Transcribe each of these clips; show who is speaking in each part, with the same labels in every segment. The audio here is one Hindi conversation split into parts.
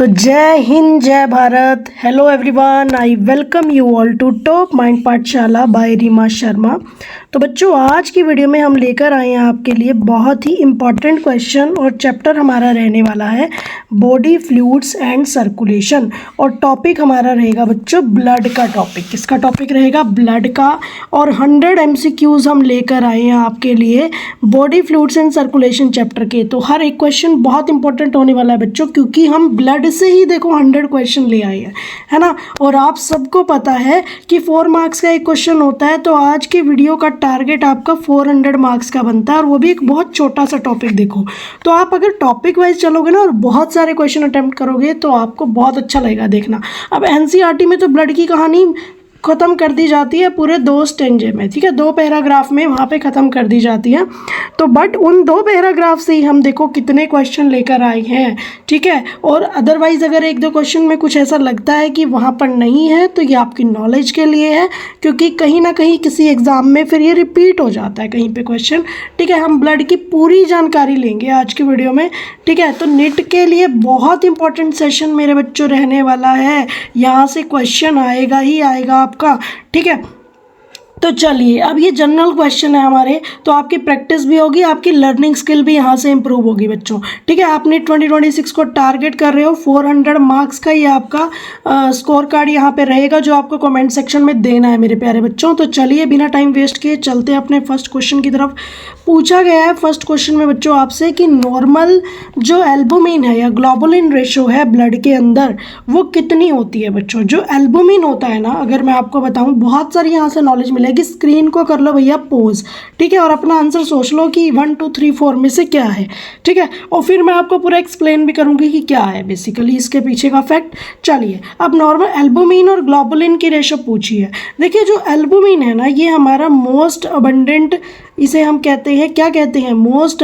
Speaker 1: So Jai Hind Jai Bharat. Hello everyone, I welcome you all to Top Mind Pathshala by Reema Sharma. तो बच्चों, आज की वीडियो में हम लेकर आए हैं आपके लिए बहुत ही इम्पॉर्टेंट क्वेश्चन और चैप्टर हमारा रहने वाला है बॉडी फ्लूइड्स एंड सर्कुलेशन। और टॉपिक हमारा रहेगा बच्चों ब्लड का टॉपिक। किसका टॉपिक रहेगा? ब्लड का। और 100 MCQs हम लेकर आए हैं आपके लिए body fluids and circulation chapter के। तो हर एक क्वेश्चन बहुत इंपॉर्टेंट होने वाला है बच्चों, क्योंकि हम ब्लड से ही देखो 100 क्वेश्चन ले आए हैं, है ना। और आप सबको पता है कि 4 मार्क्स का एक क्वेश्चन होता है, तो आज के वीडियो का टारगेट आपका 400 मार्क्स का बनता है, और वो भी एक बहुत छोटा सा टॉपिक। देखो, तो आप अगर टॉपिक वाइज चलोगे ना और बहुत सारे क्वेश्चन अटेम्प्ट करोगे तो आपको बहुत अच्छा लगेगा देखना। अब NCERT में तो ब्लड की कहानी ख़त्म कर दी जाती है पूरे 2 स्टेंजे में, ठीक है, 2 पैराग्राफ में वहाँ पे ख़त्म कर दी जाती है। तो बट उन 2 पैराग्राफ से ही हम देखो कितने क्वेश्चन लेकर आए हैं, ठीक है। और अदरवाइज़ अगर 1-2 क्वेश्चन में कुछ ऐसा लगता है कि वहाँ पर नहीं है, तो ये आपकी नॉलेज के लिए है, क्योंकि कहीं ना कहीं किसी एग्ज़ाम में फिर ये रिपीट हो जाता है कहीं पे क्वेश्चन, ठीक है। हम ब्लड की पूरी जानकारी लेंगे आज की वीडियो में, ठीक है। तो नीट के लिए बहुत इंपॉर्टेंट सेशन मेरे बच्चों रहने वाला है। यहाँ से क्वेश्चन आएगा ही आएगा आपका, ठीक है। तो चलिए, अब ये जनरल क्वेश्चन है हमारे, तो आपकी प्रैक्टिस भी होगी, आपकी लर्निंग स्किल भी यहाँ से इंप्रूव होगी बच्चों, ठीक है। आपने 2026 को टारगेट कर रहे हो 400 मार्क्स का, ये आपका स्कोर कार्ड यहाँ पे रहेगा जो आपको कमेंट सेक्शन में देना है मेरे प्यारे बच्चों। तो चलिए, बिना टाइम वेस्ट किए चलते हैं अपने फर्स्ट क्वेश्चन की तरफ। पूछा गया है फर्स्ट क्वेश्चन में बच्चों आपसे कि नॉर्मल जो एल्बुमिन है या ग्लोबुलिन रेशो है ब्लड के अंदर, वो कितनी होती है बच्चों। जो एल्बुमिन होता है ना, अगर मैं आपको बताऊं, बहुत सारी यहाँ से नॉलेज मिलेगी। स्क्रीन को कर लो भैया पॉज, ठीक है, और अपना आंसर सोच लो कि 1 2 3 4 में से क्या है, ठीक है। और फिर मैं आपको पूरा एक्सप्लेन भी करूँगी कि क्या है बेसिकली इसके पीछे का फैक्ट। चलिए, अब नॉर्मल एल्बुमिन और ग्लोबुलिन की रेशो पूछी है। देखिए, जो एल्बुमिन है ना, ये हमारा मोस्ट अबंडेंट, इसे हम कहते हैं, क्या कहते हैं, मोस्ट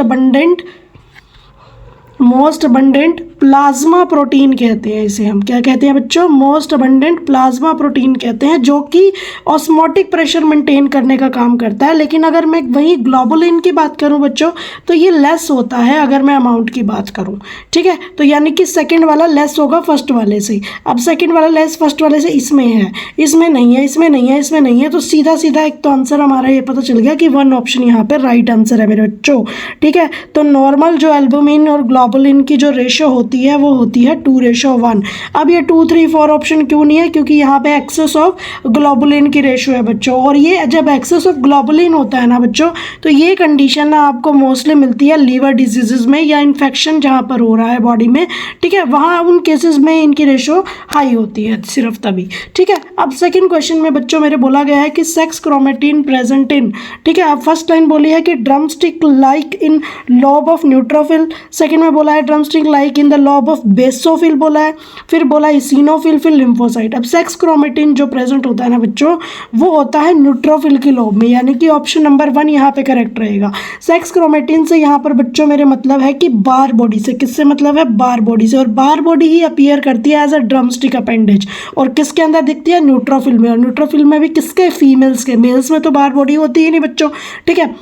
Speaker 1: अबंडेंट प्लाज्मा प्रोटीन कहते हैं। इसे हम क्या कहते हैं बच्चों? मोस्ट अबंडेंट प्लाज्मा प्रोटीन कहते हैं, जो कि ऑस्मोटिक प्रेशर मेंटेन करने का काम करता है। लेकिन अगर मैं वहीं ग्लोबुलिन की बात करूं बच्चों, तो ये लेस होता है अगर मैं अमाउंट की बात करूं, ठीक है। तो यानी कि सेकंड वाला लेस होगा फर्स्ट वाले से। अब सेकंड वाला लेस फर्स्ट वाले से इसमें है, इसमें नहीं है, इसमें नहीं है, इसमें नहीं है, तो सीधा सीधा एक तो आंसर हमारा ये पता चल गया कि 1 ऑप्शन यहाँ पे राइट आंसर है मेरे बच्चों, ठीक है। तो नॉर्मल जो एल्बुमिन और ग्लोबुलिन की जो रेशो होती है वो होती है 2:1। अब ये 2 3 4 ऑप्शन क्यों नहीं है? क्योंकि यहाँ पे एक्सेस ऑफ ग्लोबुलिन की रेशो है बच्चों। और ये जब एक्सेस ऑफ ग्लोबुलिन होता है ना बच्चों, तो ये कंडीशन ना आपको मोस्टली मिलती है लीवर डिजीजेज में या इन्फेक्शन जहाँ पर हो रहा है बॉडी में, ठीक है, वहाँ उन केसेस में इनकी रेशो हाई होती है, सिर्फ तभी, ठीक है। अब सेकेंड क्वेश्चन में बच्चों मेरे बोला गया है कि सेक्स क्रोमेटिन प्रेजेंट इन, ठीक है। अब फर्स्ट लाइन बोली है कि drumstick like in lobe of neutrophil, second में बोला है drumstick like in the lobe of basophil बोला है, फिर बोला है इसिनोफिल, फिर लिम्फोसाइट। अब सेक्स क्रोमेटिन जो प्रेजेंट होता है ना बच्चों, वो होता है न्यूट्रोफिल की लोब में, यानी कि ऑप्शन नंबर 1 यहाँ पे करेक्ट रहेगा। सेक्स क्रोमेटिन से यहाँ पर बच्चों मेरे मतलब है कि बार बॉडी से, किससे मतलब है? बार बॉडी से। और बार बॉडी ही अपीयर करती है एज अ ड्रमस्टिक अपेंडेज, और किसके अंदर दिखती है? न्यूट्रोफिल में। और न्यूट्रोफिल में भी किसके? फीमेल्स के। मेल्स में तो बार बॉडी होती ही नहीं बच्चों, ठीक है।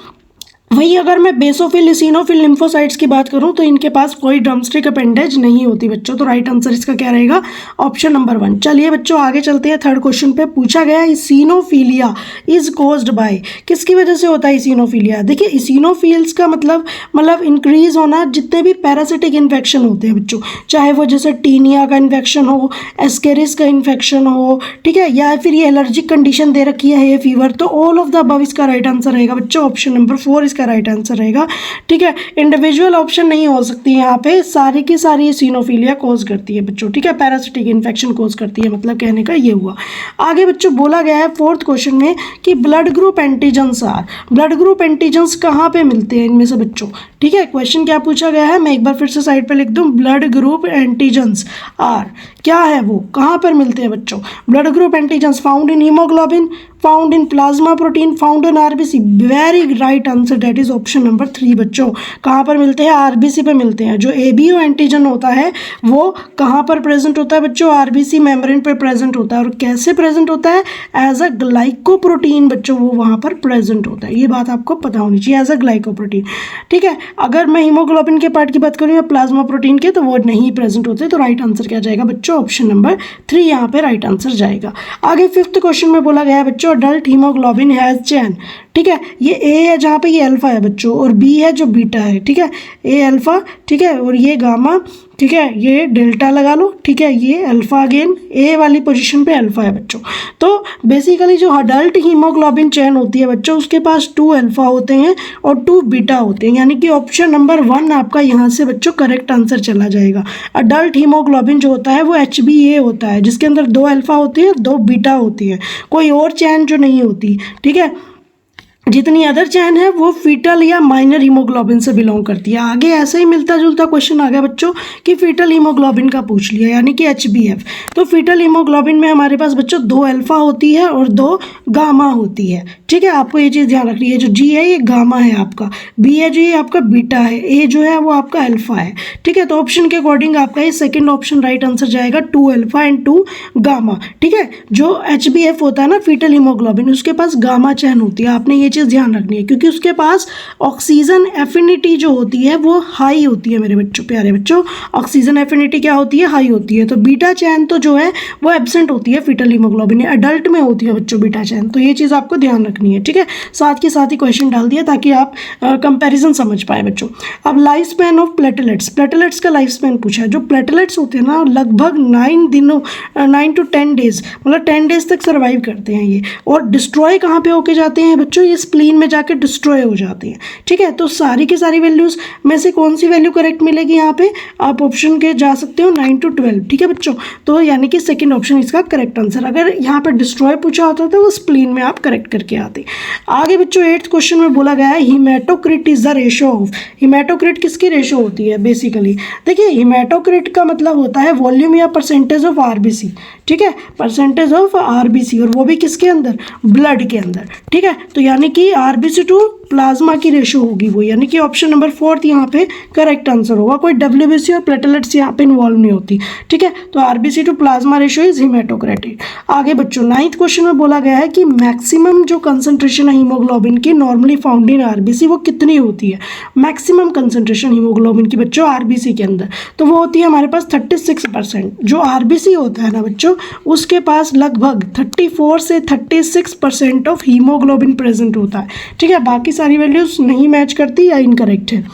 Speaker 1: वही अगर मैं बेसोफिल, इसिनोफिल, लिम्फोसाइट्स की बात करूं तो इनके पास कोई ड्रमस्टिक अपेंडेज नहीं होती बच्चों। तो राइट आंसर इसका क्या रहेगा? Option number 1। चलिए बच्चों, आगे चलते हैं। थर्ड क्वेश्चन पे पूछा गया इसिनोफिलिया इज कॉज्ड बाय, किसकी वजह से होता है इसिनोफिलिया? देखिए, इसिनोफिल्स का मतलब इंक्रीज होना जितने भी पैरासिटिक इन्फेक्शन होते हैं बच्चों, चाहे वो जैसे टीनिया का इन्फेक्शन हो, एस्केरिस का इन्फेक्शन हो, ठीक है, या फिर ये एलर्जिक कंडीशन दे रखी है, ये फीवर, तो ऑल ऑफ द अबव इसका राइट आंसर रहेगा बच्चों। ऑप्शन नंबर 4 का राइट आंसर रहेगा, ठीक है। इंडिविजुअल ऑप्शन नहीं हो सकती यहाँ पे, सारी की सारी इसिनोफिलिया कॉज करती है बच्चों, ठीक है, पैरासिटिक इन्फेक्शन कॉज करती है, मतलब कहने का ये हुआ। आगे बच्चों बोला गया है फोर्थ क्वेश्चन में कि blood group antigens are, blood group antigens कहाँ पे मिलते हैं इनमें से बच्चों, ठीक है। क्वेश्चन क्या पूछा गया है, मैं एक बार फिर से साइड पे लिख दूं, ब्लड ग्रुप एंटीजेंस आर क्या है, वो कहाँ पर मिलते हैं बच्चों? Blood group antigens found in haemoglobin, found in plasma protein, found in RBC. Very right answer, that is option number 3 बच्चों। कहाँ पर मिलते हैं? आरबीसी पे मिलते हैं। जो एबीओ एंटीजन होता है वो कहाँ पर प्रेजेंट होता है बच्चों? आरबीसी मेम्ब्रेन पे प्रेजेंट होता है। और कैसे प्रेजेंट होता है? एज अ ग्लाइकोप्रोटीन बच्चों, वो वहाँ पर प्रेजेंट होता है। ये बात आपको पता होनी चाहिए, एज अ ग्लाइकोप्रोटीन। ठीक है, अगर मैं हीमोग्लोबिन के पार्ट की बात करूँ या प्लाज्मा प्रोटीन के, तो वो नहीं प्रेजेंट होते। तो राइट आंसर क्या जाएगा बच्चों? ऑप्शन नंबर 3 यहाँ पे राइट आंसर जाएगा। आगे 5th क्वेश्चन में बोला गया है बच्चों, अडल्ट हीमोग्लोबिन हैज चेन। ठीक है, ये ए है जहाँ पे ये अल्फा है बच्चों, और बी है जो बीटा है। ठीक है, ए अल्फा, ठीक है, और ये गामा, ठीक है, ये डेल्टा लगा लो। ठीक है, ये अल्फा अगेन, ए वाली पोजीशन पे अल्फा है बच्चों। तो बेसिकली जो अडल्ट हीमोग्लोबिन चेन होती है बच्चों, उसके पास 2 अल्फा होते हैं और 2 बीटा होते हैं, यानी कि ऑप्शन नंबर 1 आपका यहाँ से बच्चों करेक्ट आंसर चला जाएगा। अडल्ट हीमोग्लोबिन जो होता है वो HbA होता है, जिसके अंदर 2 अल्फा होती है, 2 बीटा होती है, कोई और चैन जो नहीं होती। ठीक है, जितनी अदर चैन है वो फीटल या माइनर हीमोग्लोबिन से बिलोंग करती है। आगे ऐसा ही मिलता जुलता क्वेश्चन आ गया बच्चों कि फीटल हीमोग्लोबिन का पूछ लिया, यानी कि HbF। तो फीटल हीमोग्लोबिन में हमारे पास बच्चों 2 अल्फा होती है और 2 गामा होती है। ठीक है, आपको ये चीज़ ध्यान रखनी है। जो G है ये गामा है आपका, B है जो ये आपका बीटा है, A जो है वो आपका अल्फा है। ठीक है, तो ऑप्शन के अकॉर्डिंग आपका ये सेकेंड ऑप्शन राइट आंसर जाएगा, 2 अल्फा एंड 2 गामा। ठीक है, जो HbF होता है ना फीटल हीमोग्लोबिन, उसके पास गामा चैन होती है। आपने ये चीज़ ध्यान रखनी है, क्योंकि उसके पास ऑक्सीजन एफिनिटी जो होती है वो हाई होती है मेरे बच्चों, प्यारे बच्चों। ऑक्सीजन एफिनिटी क्या होती है? हाई होती है। तो बीटा चैन तो जो है वो एब्सेंट होती है फीटल हीमोग्लोबिन, अडल्ट में होती है बच्चों बीटा चैन। तो ये चीज़ आपको ध्यान रखनी है। ठीक है, साथ के साथ ही क्वेश्चन डाल दिया ताकि आप कंपैरिजन समझ पाए बच्चों। अब life span of platelets, platelets का लाइफ स्पैन पूछा है। जो प्लेटलेट्स होते हैं ना, लगभग 9 to 10 डेज, मतलब 10 डेज तक सर्वाइव करते हैं ये। और डिस्ट्रॉय कहाँ पे होके जाते हैं बच्चों? ये स्प्लीन में जाके डिस्ट्रॉय हो जाते हैं। ठीक है, तो सारी की सारी वैल्यूज में से कौन सी वैल्यू करेक्ट मिलेगी यहाँ पे? आप ऑप्शन के जा सकते हो 9 to 12। ठीक है बच्चों, तो यानी कि सेकंड ऑप्शन इसका करेक्ट आंसर। अगर यहाँ पे डिस्ट्रॉय पूछा होता तो वो स्प्लीन में आप करेक्ट करके आते। आगे बच्चों 8th क्वेश्चन में बोला गया है haematocrit is the ratio of. Haematocrit किसकी रेशो होती है? बेसिकली देखिए, हीमेटोक्रिट का मतलब होता है वॉल्यूम या परसेंटेज ऑफ आरबीसी। ठीक है, परसेंटेज ऑफ आरबीसी, और वो भी किसके अंदर? ब्लड के अंदर। ठीक है, तो यानी कि आरबीसी टू प्लाज्मा की रेशो होगी वो, यानी कि ऑप्शन नंबर 4 यहाँ पे करेक्ट आंसर होगा। कोई डब्ल्यूबीसी और प्लेटलेट्स यहाँ पे इन्वॉल्व नहीं होती। ठीक है, तो RBC to plasma ratio is haematocrit. आगे बच्चों 9th क्वेश्चन में बोला गया है कि मैक्सिमम जो कंसंट्रेशन है हीमोग्लोबिन की नॉर्मली फाउंड इन आरबीसी वो कितनी होती है? मैक्सिमम कंसंट्रेशन हीमोग्लोबिन की बच्चों आरबीसी के अंदर, तो वो होती है हमारे पास 36%। जो आरबीसी होता है ना बच्चों, उसके पास लगभग 34 से 36% ऑफ हीमोग्लोबिन प्रेजेंट होता है। ठीक है, बाकी सारी वैल्यूज नहीं मैच करती या इनकरेक्ट है,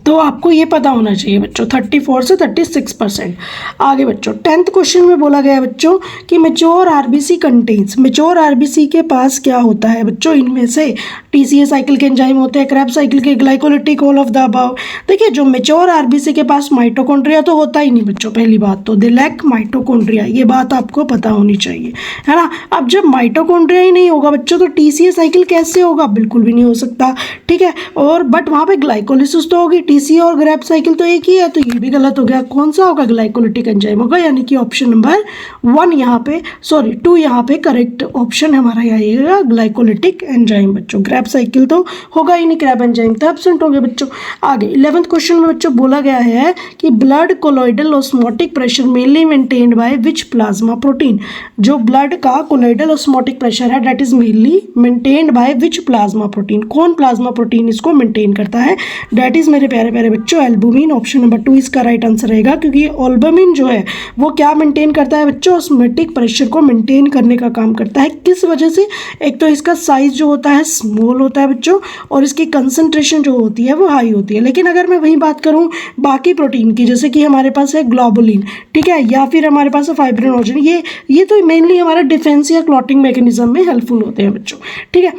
Speaker 1: तो आपको ये पता होना चाहिए बच्चों, 34 से 36%। आगे बच्चों 10th क्वेश्चन में बोला गया है बच्चों कि mature RBC contains, mature RBC के पास क्या होता है बच्चों? इनमें से टीसीए साइकिल के एंजाइम होते हैं, क्रैब साइकिल के, glycolytic, all of the above. देखिए, जो मेच्योर आरबीसी के पास माइटोकॉन्ड्रिया तो होता ही नहीं बच्चों, पहली बात तो दे लैक माइटोकॉन्ड्रिया, ये बात आपको पता होनी चाहिए, है ना। अब जब माइटोकॉन्ड्रिया ही नहीं होगा बच्चों, तो टीसीए साइकिल कैसे होगा? बिल्कुल भी नहीं हो सकता। ठीक है, और बट वहाँ पे ग्लाइकोलिसिस तो होगी। टीसीए और ग्रैब साइकिल तो एक ही है, तो ये भी गलत हो गया। कौन सा होगा? ग्लाइकोलिटिक एंजाइम होगा, यानी कि ऑप्शन नंबर 1 यहाँ पे, सॉरी 2 यहाँ पे करेक्ट ऑप्शन हमारा आएगा, ग्लाइकोलिटिक एंजाइम बच्चों। ग्रैब साइकिल तो होगा ही नहीं, क्रैब एंजाइम तो एब्सेंट हो गए बच्चों। आगे 11th क्वेश्चन में बच्चों बोला गया है कि blood colloidal osmotic pressure mainly maintained by which plasma protein. जो ब्लड का कोलोइडल ऑस्मोटिक प्रेशर है that is mainly maintained by which plasma protein. कौन प्लाज्मा प्रोटीन इसको मेंटेन करता है? दैट इज मेरे प्यारे प्यारे बच्चों एल्बुमिन। ऑप्शन नंबर 2 इसका राइट आंसर रहेगा, क्योंकि एल्बुमिन जो है वो क्या मेंटेन करता है बच्चों? ऑस्मोटिक प्रेशर को मेंटेन करने का काम करता है। किस वजह से? एक तो इसका साइज जो होता है स्मॉल होता है बच्चों, और इसकी कंसंट्रेशन जो होती है वो हाई होती है। लेकिन अगर मैं वही बात करूं बाकी प्रोटीन की, जैसे कि हमारे पास है ग्लोबुलिन, ठीक है, या फिर हमारे पास है फाइब्रिनोजन, ये तो मेनली हमारा डिफेंस या क्लॉटिंग मैकेनिज्म में हेल्पफुल होते हैं बच्चों। ठीक है,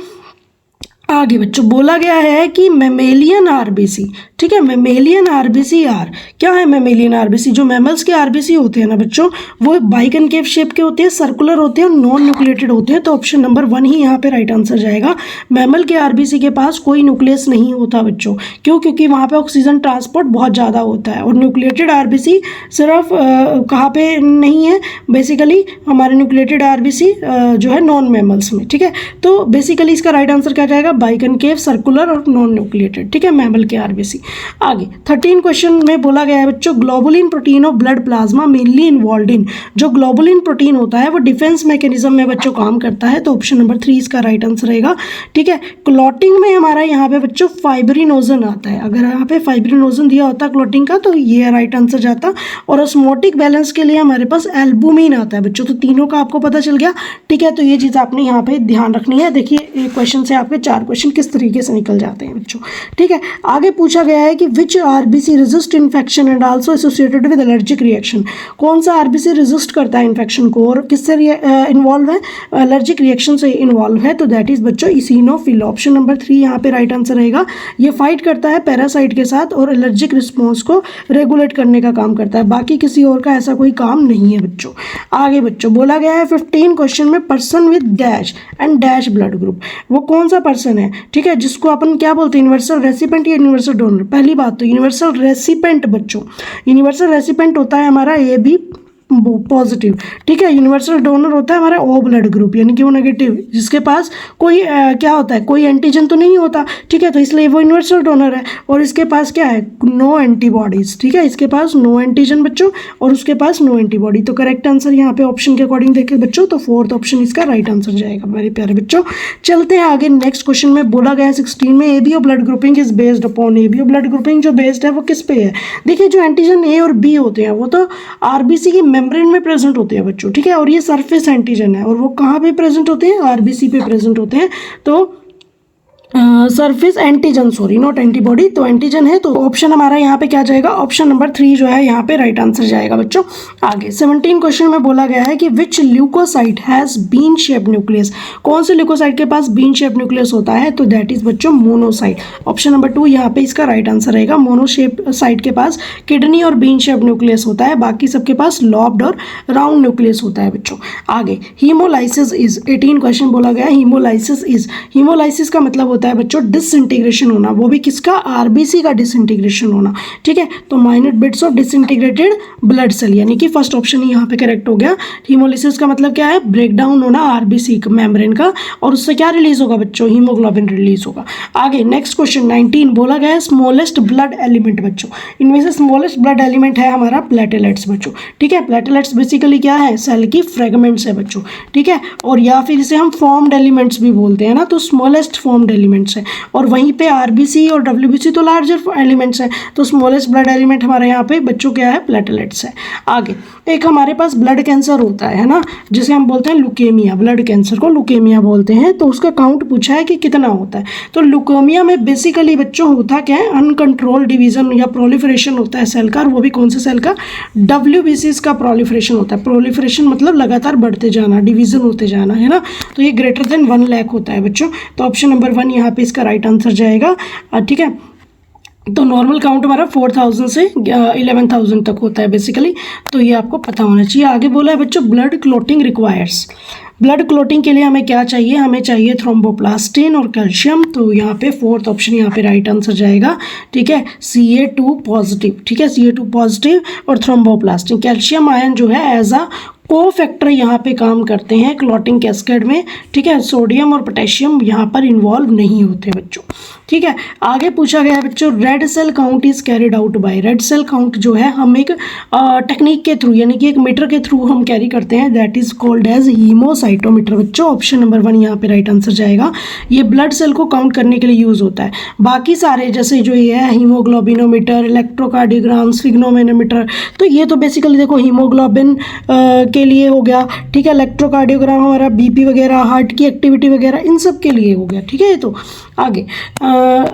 Speaker 1: आगे बच्चों बोला गया है कि मेमेलियन आरबीसी, ठीक ठीक है। मेमेलियन आरबीसी आर, क्या है मेमेलियन आरबीसी? जो मैमल्स के आरबीसी होते हैं ना बच्चों, वो बाइकनकेव शेप के होते हैं, सर्कुलर होते हैं और नॉन न्यूक्लिएटेड होते हैं। तो ऑप्शन नंबर 1 ही यहाँ पे राइट आंसर जाएगा। मैमल के आरबीसी के पास कोई न्यूक्लियस नहीं होता बच्चों, क्यों? क्योंकि वहाँ पे ऑक्सीजन ट्रांसपोर्ट बहुत ज़्यादा होता है। और न्यूक्लिएटेड आरबीसी सिर्फ कहाँ पे नहीं है, बेसिकली हमारे न्यूक्लिएटेड आरबीसी जो है नॉन मैमल्स में, ठीक है। तो बेसिकली इसका राइट आंसर क्या जाएगा? बाइकनकेव, सर्कुलर और नॉन न्यूक्लिएटेड, ठीक है, मैमल के आरबीसी। आगे 13 क्वेश्चन में बोला गया है बच्चों, globulin protein of blood plasma mainly involved in. जो ग्लोबुलिन प्रोटीन होता है वो डिफेंस मैकेनिज्म में बच्चों काम करता है। तो ऑप्शन नंबर 3 इसका राइट आंसर रहेगा, ठीक है। क्लॉटिंग में हमारा यहाँ पे बच्चों फाइब्रिनोजन आता है। अगर यहाँ पे फाइब्रिनोजन दिया होता क्लॉटिंग का तो ये राइट आंसर जाता। और ऑस्मोटिक बैलेंस के लिए हमारे पास एल्बुमिन आता है बच्चों। तो तीनों का आपको पता चल गया, ठीक है। तो ये चीज़ आपने यहाँ पे ध्यान रखनी है। देखिए क्वेश्चन से आपके 4 क्वेश्चन किस तरीके से निकल जाते हैं बच्चों, ठीक है। आगे पूछा गया है कि which RBC resist infection and also associated with allergic reaction. कौन सा आरबीसी रेजिस्ट करता है इन्फेक्शन को और किससे इन्वॉल्व है? एलर्जिक रिएक्शन से इन्वॉल्व है। तो दैट इज बच्चों इसिनोफिल। ऑप्शन नंबर 3 यहाँ पे राइट आंसर रहेगा। ये फाइट करता है पैरासाइट के साथ और एलर्जिक रिस्पॉन्स को रेगुलेट करने का काम करता है। बाकी किसी और का ऐसा कोई काम नहीं है बच्चों। आगे बच्चों बोला गया है 15 क्वेश्चन में, person with dash and dash blood group, वो कौन सा पर्सन है, ठीक है, जिसको अपन क्या बोलते हैं, यूनिवर्सल रेसिपेंट या यूनिवर्सल डोनर? पहली बात तो यूनिवर्सल रेसिपेंट बच्चों, यूनिवर्सल रेसिपेंट होता है हमारा ए बी पॉजिटिव, ठीक है। यूनिवर्सल डोनर होता है हमारा ओ ब्लड ग्रुप, यानी कि वो नेगेटिव, जिसके पास कोई क्या होता है, कोई एंटीजन तो नहीं होता, ठीक है। तो इसलिए वो यूनिवर्सल डोनर है। और इसके पास क्या है? नो एंटीबॉडीज, ठीक है। इसके पास नो एंटीजन बच्चों और उसके पास नो एंटीबॉडी। तो करेक्ट आंसर यहाँ पे ऑप्शन के अकॉर्डिंग देखें बच्चों तो 4th ऑप्शन इसका राइट आंसर जाएगा। मेरे प्यारे बच्चों चलते हैं आगे। नेक्स्ट क्वेश्चन में बोला गया है 16 में, ABO blood grouping is based upon. ABO blood grouping जो बेस्ड है वो किस पे है? देखिए जो एंटीजन ए और बी होते हैं वो तो आरबीसी की मेम्ब्रेन में प्रेजेंट होते हैं बच्चों, ठीक है। और ये सरफेस एंटीजन है और वो कहाँ पे प्रेजेंट होते हैं? आरबीसी पे प्रेजेंट होते हैं। तो surface antigen, sorry not antibody, तो एंटीजन है। तो ऑप्शन हमारा यहाँ पे क्या जाएगा? ऑप्शन नंबर 3 जो है यहाँ पे राइट आंसर जाएगा बच्चों। आगे 17 क्वेश्चन में बोला गया है कि which leucocyte has bean shape nucleus. कौन से ल्यूकोसाइट के पास बीन शेप न्यूक्लियस होता है? तो दैट इज बच्चों मोनोसाइट। ऑप्शन नंबर 2 यहाँ पे इसका राइट आंसर रहेगा। मोनोशेप साइट के पास किडनी और बीन शेप न्यूक्लियस होता है, बाकी सबके पास लॉब्ड और राउंड न्यूक्लियस होता है बच्चों। आगे हीमोलाइसिस इज, 18 क्वेश्चन बोला गया है हीमोलाइसिस इज। हीमोलाइसिस का मतलब होता है बच्चों डिसइंटीग्रेशन होना, वो भी किसका? आरबीसी का डिसइंटीग्रेशन होना, ठीक है। तो minute bits of disintegrated blood cell, यानी कि फर्स्ट ऑप्शन ही यहाँ पे करेक्ट हो गया। हीमोलिसिस का मतलब क्या है? ब्रेकडाउन होना आरबीसी मेम्ब्रेन का, और उससे क्या रिलीज होगा बच्चों? हीमोग्लोबिन रिलीज होगा। आगे नेक्स्ट क्वेश्चन 19 बोला गया है स्मॉलेस्ट ब्लड एलिमेंट बच्चों। इनमें से स्मॉलेस्ट ब्लड एलिमेंट है हमारा प्लेटलेट्स बच्चों, ठीक है। प्लेटलेट्स बेसिकली क्या है? सेल की फ्रेगमेंट्स है बच्चों, ठीक है। और या फिर इसे हम फॉर्म्ड एलिमेंट्स भी बोलते हैं ना, तो स्मॉलेस्ट फॉर्म्ड एलिमेंट्स है। और वहीं पे आरबीसी और डब्ल्यूबीसी तो लार्जर एलिमेंट्स हैं। तो स्मॉलेस्ट ब्लड एलिमेंट हमारे यहाँ पे बच्चों क्या है? प्लेटलेट्स है। आगे एक हमारे पास ब्लड कैंसर होता है ना, जिसे हम बोलते हैं लुकेमिया। ब्लड कैंसर को लुकेमिया बोलते हैं। तो उसका काउंट पूछा है कि कितना होता है। तो लुकेमिया में बेसिकली बच्चों होता क्या है? अनकंट्रोल्ड डिवीजन या प्रोलिफरेशन होता है सेल का, और वो भी कौन से सेल का? डब्ल्यूबीसीज का प्रोलिफरेशन होता है। प्रोलिफरेशन मतलब लगातार बढ़ते जाना, डिवीजन होते जाना, है ना। तो ये ग्रेटर देन 1 लाख होता है बच्चों। तो ऑप्शन नंबर 1 यहाँ पे इसका राइट आंसर जाएगा, ठीक है। तो नॉर्मल काउंट हमारा 4000 से 11000 तक होता है बेसिकली। तो ये आपको पता होना चाहिए। आगे बोला है बच्चों blood clotting requires. Blood clotting के लिए हमें क्या चाहिए? हमें चाहिए थ्रोम्बोप्लास्टिन और कैल्शियम। तो यहाँ पे 4th ऑप्शन यहाँ पे राइट आंसर जाएगा, ठीक है। Ca2 पॉजिटिव, ठीक है, Ca2 पॉजिटिव और थ्रोम्बोप्लास्टिन। कैल्शियम आयन जो है एज अ को फैक्टर यहाँ पे काम करते हैं क्लॉटिंग कैस्केड में, ठीक है। सोडियम और पोटेशियम यहाँ पर इन्वॉल्व नहीं होते बच्चों, ठीक है। आगे पूछा गया है बच्चों red cell count is carried out by. Red cell count जो है हम एक टेक्निक के थ्रू, यानी कि एक मीटर के थ्रू हम कैरी करते हैं, that is called as haemocytometer बच्चों। ऑप्शन नंबर 1 यहाँ पे राइट आंसर जाएगा। ये ब्लड सेल को काउंट करने के लिए यूज होता है। बाकी सारे जैसे जो ये है हीमोग्लोबिनोमीटर, इलेक्ट्रोकार्डियोग्राम, स्फिग्नोमेनोमीटर, तो ये तो बेसिकली देखो हीमोग्लोबिन के लिए हो गया, ठीक है। इलेक्ट्रोकार्डियोग्राम हमारा बीपी वगैरह, हार्ट की एक्टिविटी वगैरह, इन सब के लिए हो गया, ठीक है। तो आगे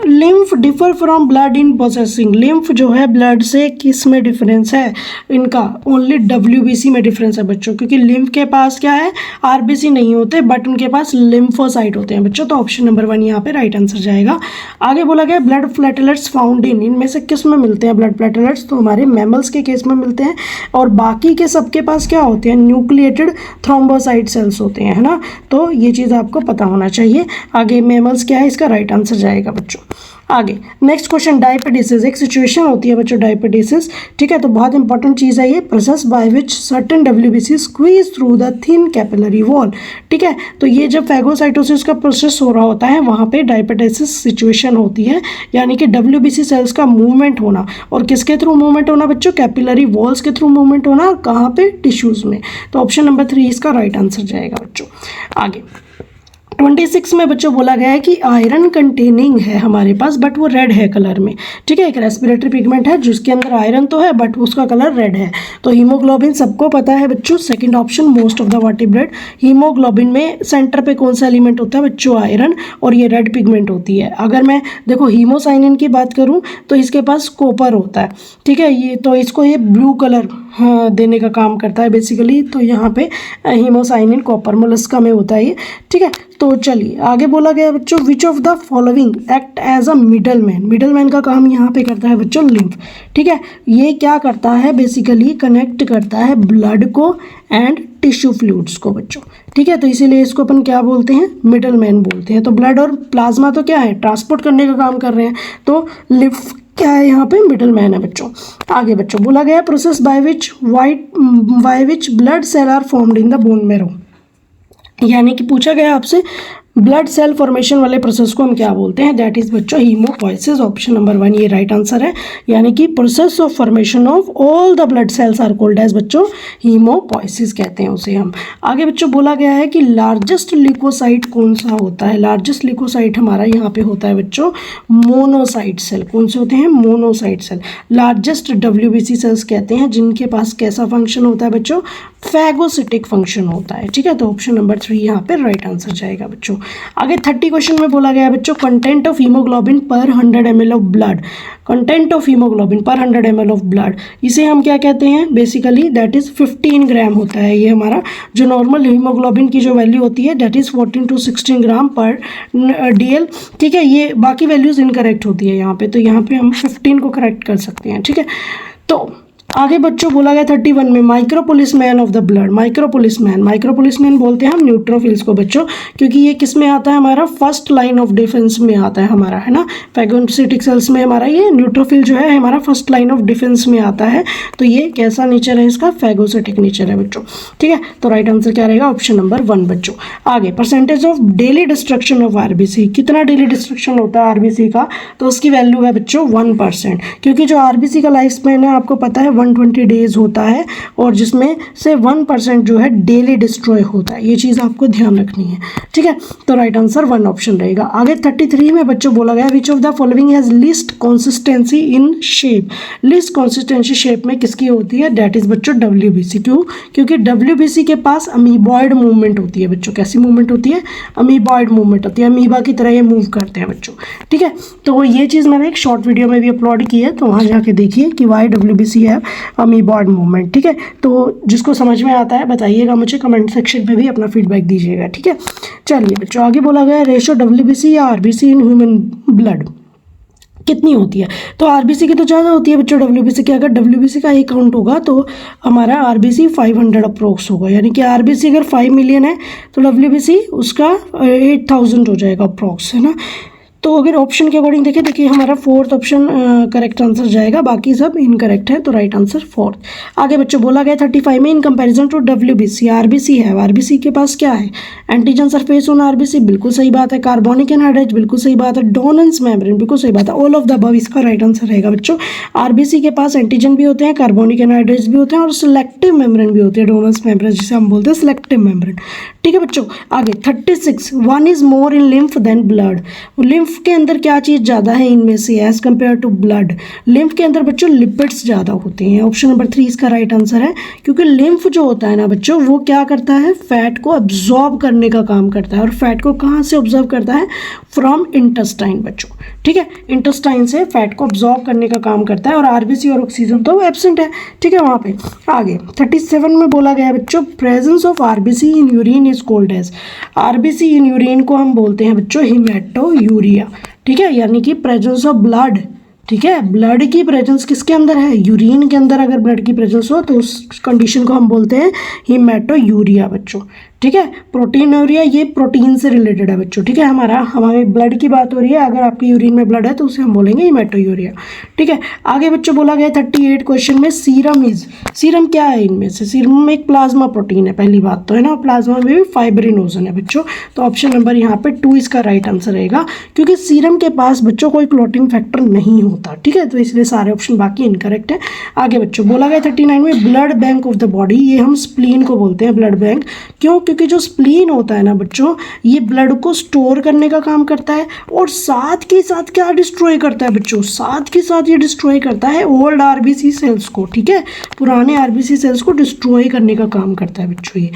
Speaker 1: lymph differ from blood in processing. Lymph जो है ब्लड से किस में डिफरेंस है इनका? ओनली WBC में डिफरेंस है बच्चों, क्योंकि लिम्फ के पास क्या है, RBC नहीं होते बट उनके पास लिम्फोसाइट होते हैं बच्चों। तो ऑप्शन नंबर 1 यहाँ पे राइट आंसर जाएगा। आगे बोला गया ब्लड प्लेटलेट्स फाउंड इन, इनमें से किस में मिलते हैं ब्लड प्लेटलेट्स? तो हमारे मैमल्स के केस में मिलते हैं, और बाकी के सबके पास क्या होते हैं, न्यूक्लिएटेड थ्रोम्बोसाइट सेल्स होते हैं, है ना। तो ये चीज़ आपको पता होना चाहिए। आगे मैमल्स क्या है, इसका राइट आंसर जाएगा बच्चों। आगे नेक्स्ट क्वेश्चन, डायबिटीज। एक सिचुएशन होती है बच्चों डायबिटीज, ठीक है। तो बहुत इंपॉर्टेंट चीज़ है ये, process by which certain WBC squeeze through the thin capillary wall, ठीक है। तो ये जब फैगोसाइटोसिस का प्रोसेस हो रहा होता है वहाँ पे डायबिटीज सिचुएशन होती है, यानी कि WBC सेल्स का मूवमेंट होना, और किसके थ्रू मूवमेंट होना बच्चों, कैपिलरी वॉल्स के थ्रू मूवमेंट होना, और कहाँ पे, टिश्यूज़ में। तो ऑप्शन नंबर 3 इसका राइट आंसर जाएगा बच्चों। आगे 26 में बच्चों बोला गया है कि आयरन कंटेनिंग है हमारे पास, बट वो रेड है कलर में, ठीक है। एक रेस्पिरेटरी पिगमेंट है जिसके अंदर आयरन तो है बट उसका कलर रेड है। तो हीमोग्लोबिन सबको पता है बच्चों, second option most of the vertebrate. Haemoglobin में सेंटर पे कौन सा एलिमेंट होता है बच्चों, आयरन, और ये रेड पिगमेंट होती है। अगर मैं देखो हीमोसाइनिन की बात करूँ तो इसके पास कॉपर होता है, ठीक है। ये तो इसको ये ब्लू कलर देने का काम करता है बेसिकली। तो यहाँ पे हीमोसाइनिन कॉपर मोलस्का में होता है ये, ठीक है। तो चलिए आगे बोला गया बच्चों, which of the following act as a middle man. Middle man का काम यहाँ पे करता है बच्चों लिम्फ, ठीक है। ये क्या करता है, बेसिकली कनेक्ट करता है ब्लड को एंड टिश्यू फ्लूइड्स को बच्चों, ठीक है। तो इसीलिए इसको अपन क्या बोलते हैं, मिडल मैन बोलते हैं। तो ब्लड और प्लाज्मा तो क्या है, ट्रांसपोर्ट करने का काम कर रहे हैं। तो लिम्फ क्या है यहाँ पे, मिडल मैन है बच्चों। आगे बच्चों बोला गया process by which blood cell are formed in the bone marrow, यानी कि पूछा गया आपसे ब्लड सेल फॉर्मेशन वाले प्रोसेस को हम क्या बोलते हैं, दैट इज बच्चों हीमोपोइसिस। ऑप्शन नंबर 1 ये राइट आंसर है, यानी कि process of formation of all the blood cells are called as बच्चों हीमोपोइसिस कहते हैं उसे हम। आगे बच्चों बोला गया है कि लार्जेस्ट ल्यूकोसाइट कौन सा होता है। लार्जेस्ट ल्यूकोसाइट हमारा यहाँ पे होता है बच्चों मोनोसाइट सेल। कौन से होते हैं, monocyte cell. Largest WBC cells कहते हैं जिनके पास कैसा फंक्शन होता है बच्चों, फैगोसिटिक फंक्शन होता है, ठीक है। तो ऑप्शन नंबर 3 यहाँ पे राइट आंसर जाएगा बच्चों। आगे 30 क्वेश्चन में बोला गया है बच्चों, कंटेंट ऑफ हीमोग्लोबिन पर 100 ml of blood. Content of haemoglobin पर 100 ml ऑफ ब्लड, इसे हम क्या कहते हैं, बेसिकली दैट इज 15 ग्राम होता है ये हमारा। जो नॉर्मल हीमोग्लोबिन की जो वैल्यू होती है दैट इज 14 to 16 ग्राम पर DL, ठीक है। ये बाकी वैल्यूज इनकरेक्ट होती है यहाँ पे, तो यहाँ पे हम 15 को करेक्ट कर सकते हैं, ठीक है। तो आगे बच्चों बोला गया 31 में micropolis man of the blood. Micropolis man बोलते हैं हम न्यूट्रोफिल्स को बच्चों, क्योंकि ये किस में आता है, हमारा फर्स्ट लाइन ऑफ डिफेंस में आता है हमारा, है ना। फैगोसिटिक सेल्स में हमारा ये न्यूट्रोफिल जो है हमारा फर्स्ट लाइन ऑफ डिफेंस में आता है। तो ये कैसा नेचर है इसका, फैगोसिटिक नेचर है बच्चों, ठीक है। तो राइट आंसर क्या रहेगा, ऑप्शन नंबर 1 बच्चों। आगे percentage of daily destruction of RBC, कितना डेली डिस्ट्रक्शन होता है RBC का, तो उसकी वैल्यू है बच्चों 1%, क्योंकि जो RBC का लाइफ स्पैन है आपको पता है 120 डेज होता है, और जिसमें से 1% जो है डेली डिस्ट्रॉय होता है। ये चीज़ आपको ध्यान रखनी है, ठीक है। तो राइट आंसर 1 ऑप्शन रहेगा। आगे 33 में बच्चों बोला गया विच of the following has least consistency in shape. Least consistency shape में किसकी होती है, दैट इज बच्चों WBC। क्यों, क्योंकि WBC के पास अमीबॉइड मूवमेंट होती है बच्चों। कैसी मूवमेंट होती है, अमीबॉइड मूवमेंट होती है, अमीबा की तरह ये मूव करते हैं बच्चों, ठीक है। तो ये चीज़ मैंने एक शॉर्ट वीडियो में भी अपलोड की है, तो वहाँ जाके देखिए कि वाई WBC है अमीबॉइड मूवमेंट, ठीक है। तो जिसको समझ में आता है बताइएगा मुझे, कमेंट सेक्शन में भी अपना फीडबैक दीजिएगा, ठीक है। चलिए बच्चों आगे बोला गया रेशो WBC या RBC इन ह्यूमन ब्लड कितनी होती है। तो RBC की तो ज़्यादा होती है बच्चों WBC की। अगर WBC का 1 काउंट होगा तो हमारा RBC 500 अप्रोक्स होगा, यानी कि RBC अगर 5 मिलियन है तो WBC उसका 8000 हो जाएगा अप्रोक्स, है ना। तो अगर ऑप्शन के अकॉर्डिंग देखें, देखिए हमारा 4th ऑप्शन करेक्ट आंसर जाएगा, बाकी सब इनकरेक्ट है, तो राइट आंसर 4th। आगे बच्चों बोला गया 35 में in comparison to WBC, RBC है, RBC के पास क्या है, एंटीजन सरफेस ऑन RBC, बिल्कुल सही बात है। कार्बोनिक एनहाइड्रेट, बिल्कुल सही बात है। डोनेंस मेम्ब्रेन, बिल्कुल सही बात है। ऑल ऑफ द अबव इसका राइट आंसर रहेगा बच्चों। RBC के पास एंटीजन भी होते हैं, कार्बोनिक एनहाइड्रेट्स भी होते हैं, और सिलेक्टिव मेम्ब्रेन भी होती है, डोनेंस मेम्ब्रेन जिसे हम बोलते हैं सिलेक्टिव मेम्ब्रेन, ठीक है बच्चों। आगे 36 1 is more in lymph than blood. Lymph lymph के अंदर क्या चीज़ ज़्यादा है इनमें से as compare to blood? Lymph के अंदर बच्चों लिपिड्स ज़्यादा होते हैं। ऑप्शन नंबर 3 इसका राइट आंसर है, क्योंकि लिम्फ जो होता है ना बच्चों वो क्या करता है, फैट को अब्जॉर्ब करने का काम करता है। और फैट को कहाँ से ऑब्जर्व करता है? फ्रॉम इंटेस्टाइन बच्चों, ठीक है, इंटेस्टाइन से फैट को अब्जॉर्ब करने का काम करता है। और आरबीसी और ऑक्सीजन तो एब्सेंट है, ठीक है। वहाँ पे आगे 37 में बोला गया है बच्चों, presence of RBC in urine is called as. RBC in urine को हम बोलते हैं बच्चों हीमेटोयूरिया, ठीक है, यानी कि प्रेजेंस ऑफ ब्लड, ठीक है, ब्लड की प्रेजेंस किसके अंदर है? यूरिन के अंदर अगर ब्लड की प्रेजेंस हो तो उस कंडीशन को हम बोलते हैं हीमेटोयूरिया बच्चों, ठीक है। प्रोटीनूरिया ये प्रोटीन से रिलेटेड है बच्चों, ठीक है। हमारे ब्लड की बात हो रही है, अगर आपके यूरिन में ब्लड है तो उसे हम बोलेंगे हीमेटोयूरिया, ठीक है। आगे बच्चों बोला गया 38 क्वेश्चन में सीरम क्या है इनमें से? सीरम में एक प्लाज्मा प्रोटीन है, पहली बात तो है ना, प्लाज्मा में भी फाइब्रिनोजन है बच्चों। तो ऑप्शन नंबर यहाँ पे 2 इसका राइट आंसर रहेगा, क्योंकि सीरम के पास बच्चों कोई क्लॉटिंग फैक्टर नहीं होता, ठीक है, तो इसलिए सारे ऑप्शन बाकी इनकरेक्ट है। आगे बच्चों बोला गया 39 में blood bank of the body, ये हम स्प्लीन को बोलते हैं ब्लड बैंक। क्यों? क्योंकि जो स्प्लीन होता है ना बच्चों, ये ब्लड को स्टोर करने का काम करता है और साथ के साथ क्या डिस्ट्रॉय करता है बच्चों? साथ के साथ ये डिस्ट्रॉय करता है ओल्ड आरबीसी सेल्स को, ठीक है, पुराने आरबीसी सेल्स को डिस्ट्रॉय करने का काम करता है बच्चों ये।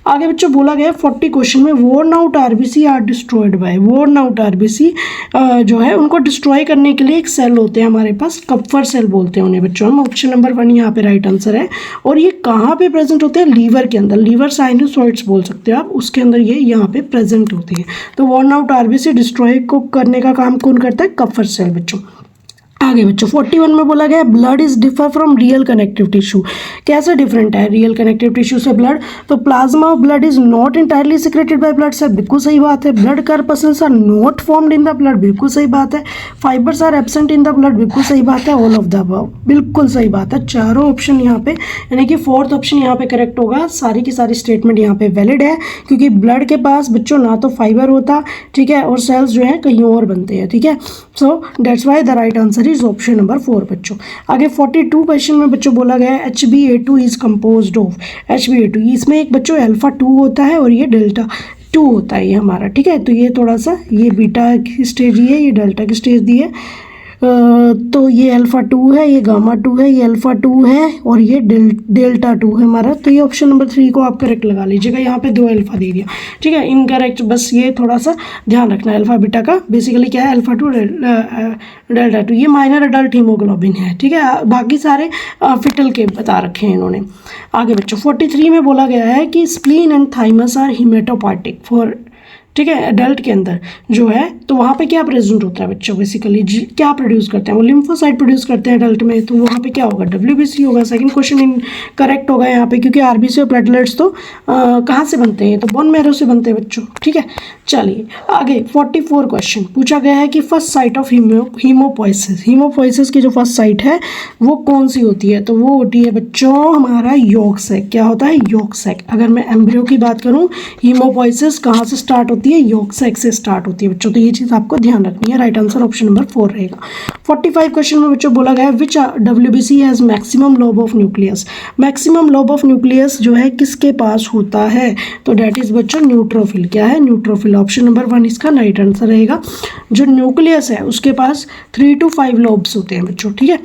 Speaker 1: आगे बच्चों बोला गया 40 क्वेश्चन में worn out RBC are destroyed by. Worn out RBC जो है उनको डिस्ट्रॉय करने के लिए एक सेल होते हैं हमारे पास, कप्फर सेल बोलते हैं उन्हें बच्चों हम। ऑप्शन नंबर 1 यहाँ पे राइट आंसर है। और ये कहाँ पे प्रेजेंट होते हैं? लीवर के अंदर, लीवर साइनोसॉइड्स बोल सकते हैं आप, उसके अंदर ये यहाँ पे प्रेजेंट होते हैं। तो वॉर्न आउट आरबीसी डिस्ट्रॉय को करने का काम कौन करता है? कप्फर सेल बच्चों। आगे बच्चों 41 में बोला गया blood is differ from real connective tissue. कैसे डिफरेंट है रियल कनेक्टिव टिश्यू से ब्लड? तो plasma of blood is not entirely secreted by blood cell, बिल्कुल सही बात है। Blood corpuscles are not formed in the blood, बिल्कुल सही बात है। Fibres are absent in the blood, बिल्कुल सही बात है। ऑल ऑफ द अबव, बिल्कुल सही बात है। चारों ऑप्शन यहाँ पे, यानी कि 4th ऑप्शन यहाँ पे करेक्ट होगा। सारी की सारी स्टेटमेंट यहाँ पे वैलिड है, क्योंकि ब्लड के पास बच्चों ना तो फाइबर होता, ठीक है, और सेल्स जो है कहीं और बनते हैं, ठीक है। So that's why the right answer is option number 4 बच्चों। आगे 42 क्वेश्चन में बच्चों बोला गया है HbA2 is composed of. HbA2 इसमें एक बच्चों अल्फा 2 होता है और ये डेल्टा 2 होता है ये हमारा, ठीक है। तो ये थोड़ा सा ये बीटा की स्टेज दी है, ये डेल्टा की स्टेज दी है। तो ये अल्फा 2 है, ये गामा 2 है, ये अल्फा 2 है और ये डेल्टा 2 है हमारा। तो ये ऑप्शन नंबर 3 को आप करेक्ट लगा लीजिएगा, यहाँ पे 2 अल्फा दे दिया, ठीक है, इनकरेक्ट। बस ये थोड़ा सा ध्यान रखना है, अल्फा बीटा का बेसिकली क्या है, अल्फा 2 डेल्टा 2, ये माइनर अडल्ट हीमोग्लोबिन है, ठीक है। बाकी सारे फिटल के बता रखे हैं इन्होंने। आगे बच्चों 43 में बोला गया है कि spleen and thymus are haematopoietic for, ठीक है, एडल्ट के अंदर जो है, तो वहाँ पे क्या प्रेजेंट होता है बच्चों? बेसिकली क्या प्रोड्यूस करते हैं वो? लिम्फोसाइट प्रोड्यूस करते हैं एडल्ट में, तो वहाँ पे क्या होगा? WBC होगा। सेकंड क्वेश्चन इन करेक्ट होगा यहाँ पे, क्योंकि आरबीसी और प्लेटलेट्स तो कहाँ से बनते हैं? तो बोन मैरो से बनते हैं बच्चों, ठीक है। चलिए आगे 44 क्वेश्चन पूछा गया है कि first sight of haemopoiesis. Haemopoiesis की जो फर्स्ट साइट है वो कौन सी होती है? तो वो होती है बच्चों हमारा यॉर्क सैक। क्या होता है? Yolk sac. अगर मैं एम्ब्रियो की बात करूँ, हीमोपोइसिस कहाँ से स्टार्ट होती है? यॉर्क सैक से स्टार्ट होती है बच्चों। तो ये चीज़ आपको ध्यान रखनी है। राइट आंसर ऑप्शन नंबर 4 रहेगा। 45 क्वेश्चन में बच्चों बोला गया है विच WBC has maximum lobe of nucleus. Maximum lobe of nucleus जो है किसके पास होता है? तो डेट इज बच्चों न्यूट्रोफिल। क्या है? न्यूट्रोफिल। ऑप्शन नंबर 1 इसका राइट आंसर रहेगा। जो न्यूक्लियस है उसके पास 3 to 5 लोब्स होते हैं बच्चों, ठीक है।